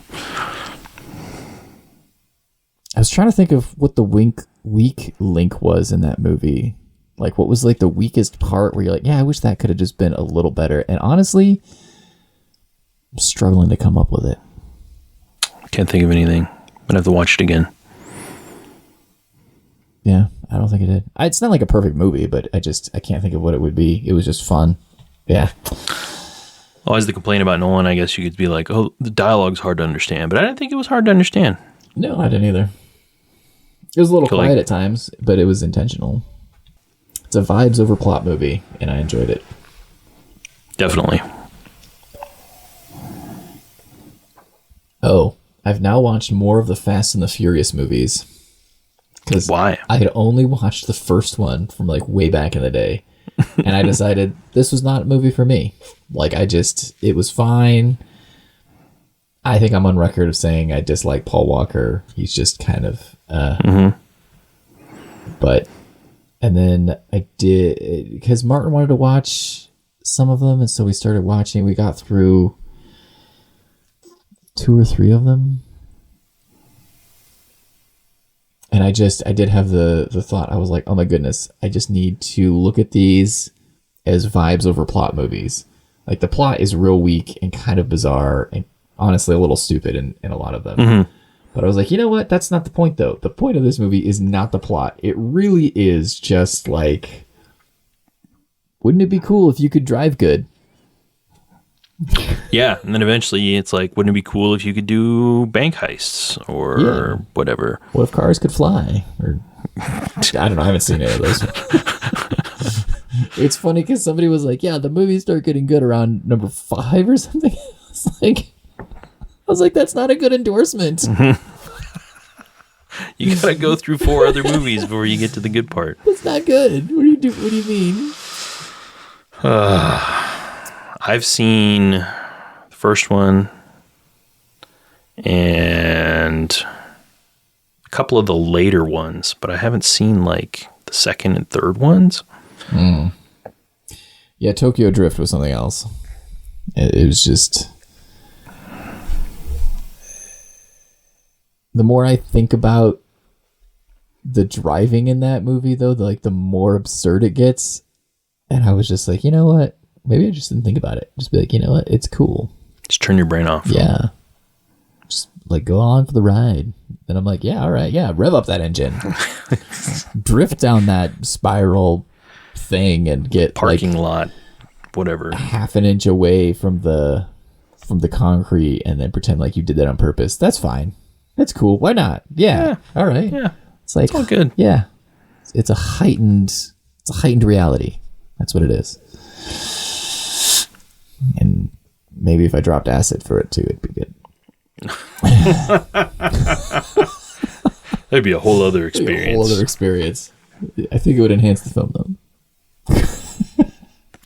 I was trying to think of what the weak link was in that movie. Like, what was like the weakest part where you're like, yeah, I wish that could have just been a little better. And honestly, I'm struggling to come up with it. Can't think of anything. I'm gonna have to watch it again. Yeah, I don't think it did. It's not like a perfect movie, but I can't think of what it would be. It was just fun. Yeah. Always the complaint about Nolan, I guess you could be like, oh, the dialogue's hard to understand. But I didn't think it was hard to understand. No, I didn't either. It was a little quiet at times, but it was intentional. It's a vibes over plot movie, and I enjoyed it. Definitely. Oh, I've now watched more of the Fast and the Furious movies. Why? I had only watched the first one from like way back in the day. And I decided this was not a movie for me. Like, it was fine. I think I'm on record of saying I dislike Paul Walker. He's just kind of, but, and then I did, because Martin wanted to watch some of them. And so we started watching, we got through 2 or 3 of them. And I did have the thought, I was like, oh my goodness, I just need to look at these as vibes over plot movies. Like, the plot is real weak and kind of bizarre and honestly a little stupid in a lot of them. Mm-hmm. But I was like, you know what? That's not the point though. The point of this movie is not the plot. It really is just like, wouldn't it be cool if you could drive good? Yeah, and then eventually it's like, wouldn't it be cool if you could do bank heists or whatever? What if cars could fly? Or I don't know. I haven't seen any of those. It's funny because somebody was like, "Yeah, the movies start getting good around number 5 or something." I was like, "That's not a good endorsement." You gotta go through 4 other movies before you get to the good part. That's not good. What do you mean? I've seen the first one and a couple of the later ones, but I haven't seen like the second and third ones. Yeah, Tokyo Drift was something else. It was just, the more I think about the driving in that movie, though, the more absurd it gets. And I was just like, you know what? Maybe I just didn't think about it. Just be like, you know what? It's cool. Just turn your brain off. Yeah. Just like, go on for the ride. And I'm like, yeah, all right, yeah, rev up that engine, drift down that spiral thing, and get parking lot, whatever, half an inch away from the concrete, and then pretend like you did that on purpose. That's fine. That's cool. Why not? Yeah. All right. Yeah. It's like, it's all good. Yeah. It's a heightened reality. That's what it is. And maybe if I dropped acid for it too, it'd be good. That'd be a whole other experience. I think it would enhance the film though.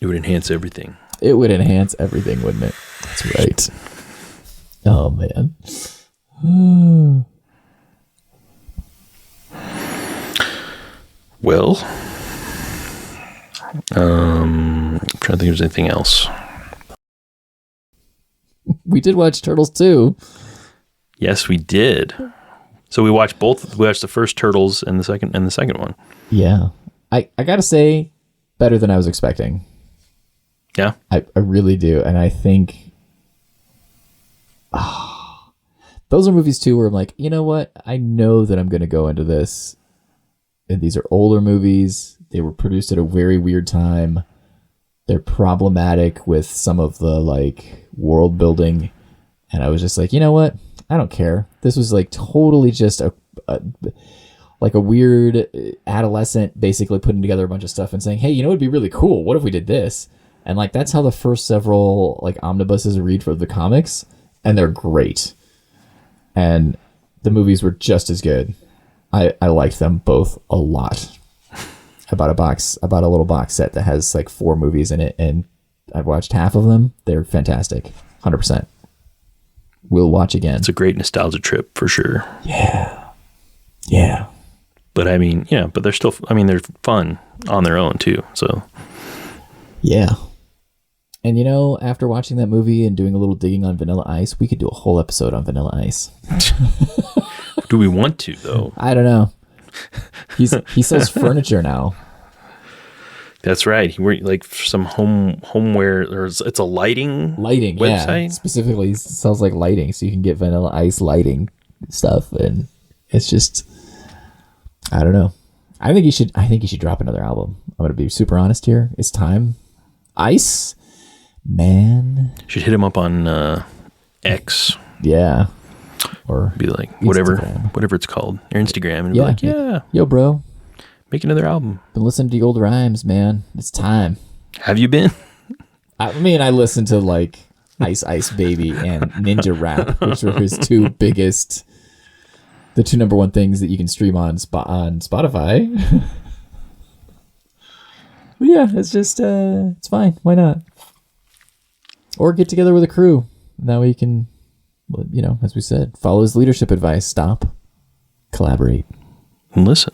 It would enhance everything. It would enhance everything, wouldn't it? That's right. Oh man. Well, I'm trying to think if there's anything else. We did watch Turtles 2. Yes, we did. So we watched both. We watched the first Turtles and the second one. Yeah. I gotta say, better than I was expecting. Yeah. I really do. And I think those are movies too where I'm like, you know what? I know that I'm gonna go into this. And these are older movies. They were produced at a very weird time. They're problematic with some of the like world building. And I was just like, you know what? I don't care. This was like totally just a weird adolescent basically putting together a bunch of stuff and saying, hey, you know, it'd be really cool. What if we did this? And like, that's how the first several like omnibuses read for the comics. And they're great. And the movies were just as good. I liked them both a lot. I bought a little box set that has like 4 movies in it, and I've watched half of them. They're fantastic. 100%. We'll watch again. It's a great nostalgia trip for sure. Yeah. Yeah. But I mean, yeah, but they're still, I mean, they're fun on their own too. So. Yeah. And you know, after watching that movie and doing a little digging on Vanilla Ice, we could do a whole episode on Vanilla Ice. Do we want to though? I don't know. He sells furniture now. That's right. He worked like some homeware. It's a lighting website. Yeah. Specifically sells like lighting, so you can get Vanilla Ice lighting stuff, and it's just, I don't know. I think he should drop another album. I'm gonna be super honest here. It's time. Ice, man. Should hit him up on X. Yeah. Or be like, Instagram. whatever it's called, or Instagram, and be like, yeah, yo, bro, make another album. Been listening to the old rhymes, man. It's time. Have you been? I mean, I listened to like Ice Ice Baby and Ninja Rap, which were his the two number one things that you can stream on Spotify. But yeah, it's just it's fine. Why not? Or get together with a crew. That way you can, you know, as we said, follow his leadership advice. Stop, collaborate, and listen.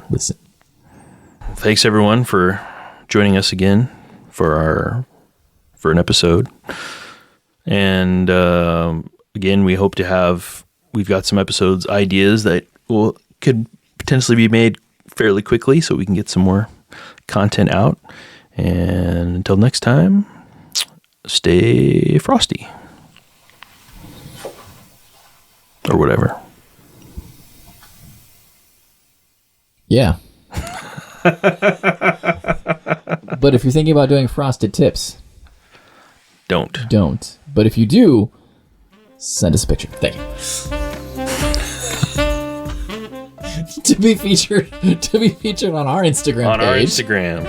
Thanks everyone for joining us again for an episode. And again, we hope we've got some episodes ideas that could potentially be made fairly quickly, so we can get some more content out. And until next time, stay frosty. Or whatever. Yeah. But if you're thinking about doing frosted tips, don't. But if you do, send us a picture. Thank you. to be featured on our Instagram page. On our Instagram.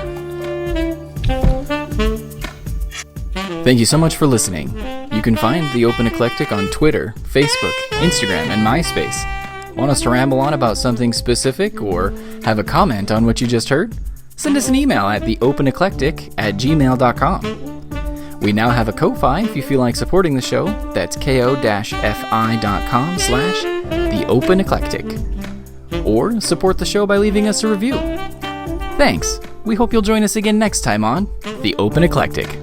Thank you so much for listening. You can find The Open Eclectic on Twitter, Facebook, Instagram, and MySpace. Want us to ramble on about something specific or have a comment on what you just heard? Send us an email at theopeneclectic@gmail.com. We now have a Ko-Fi if you feel like supporting the show. That's ko-fi.com/theopeneclectic. Or support the show by leaving us a review. Thanks. We hope you'll join us again next time on The Open Eclectic.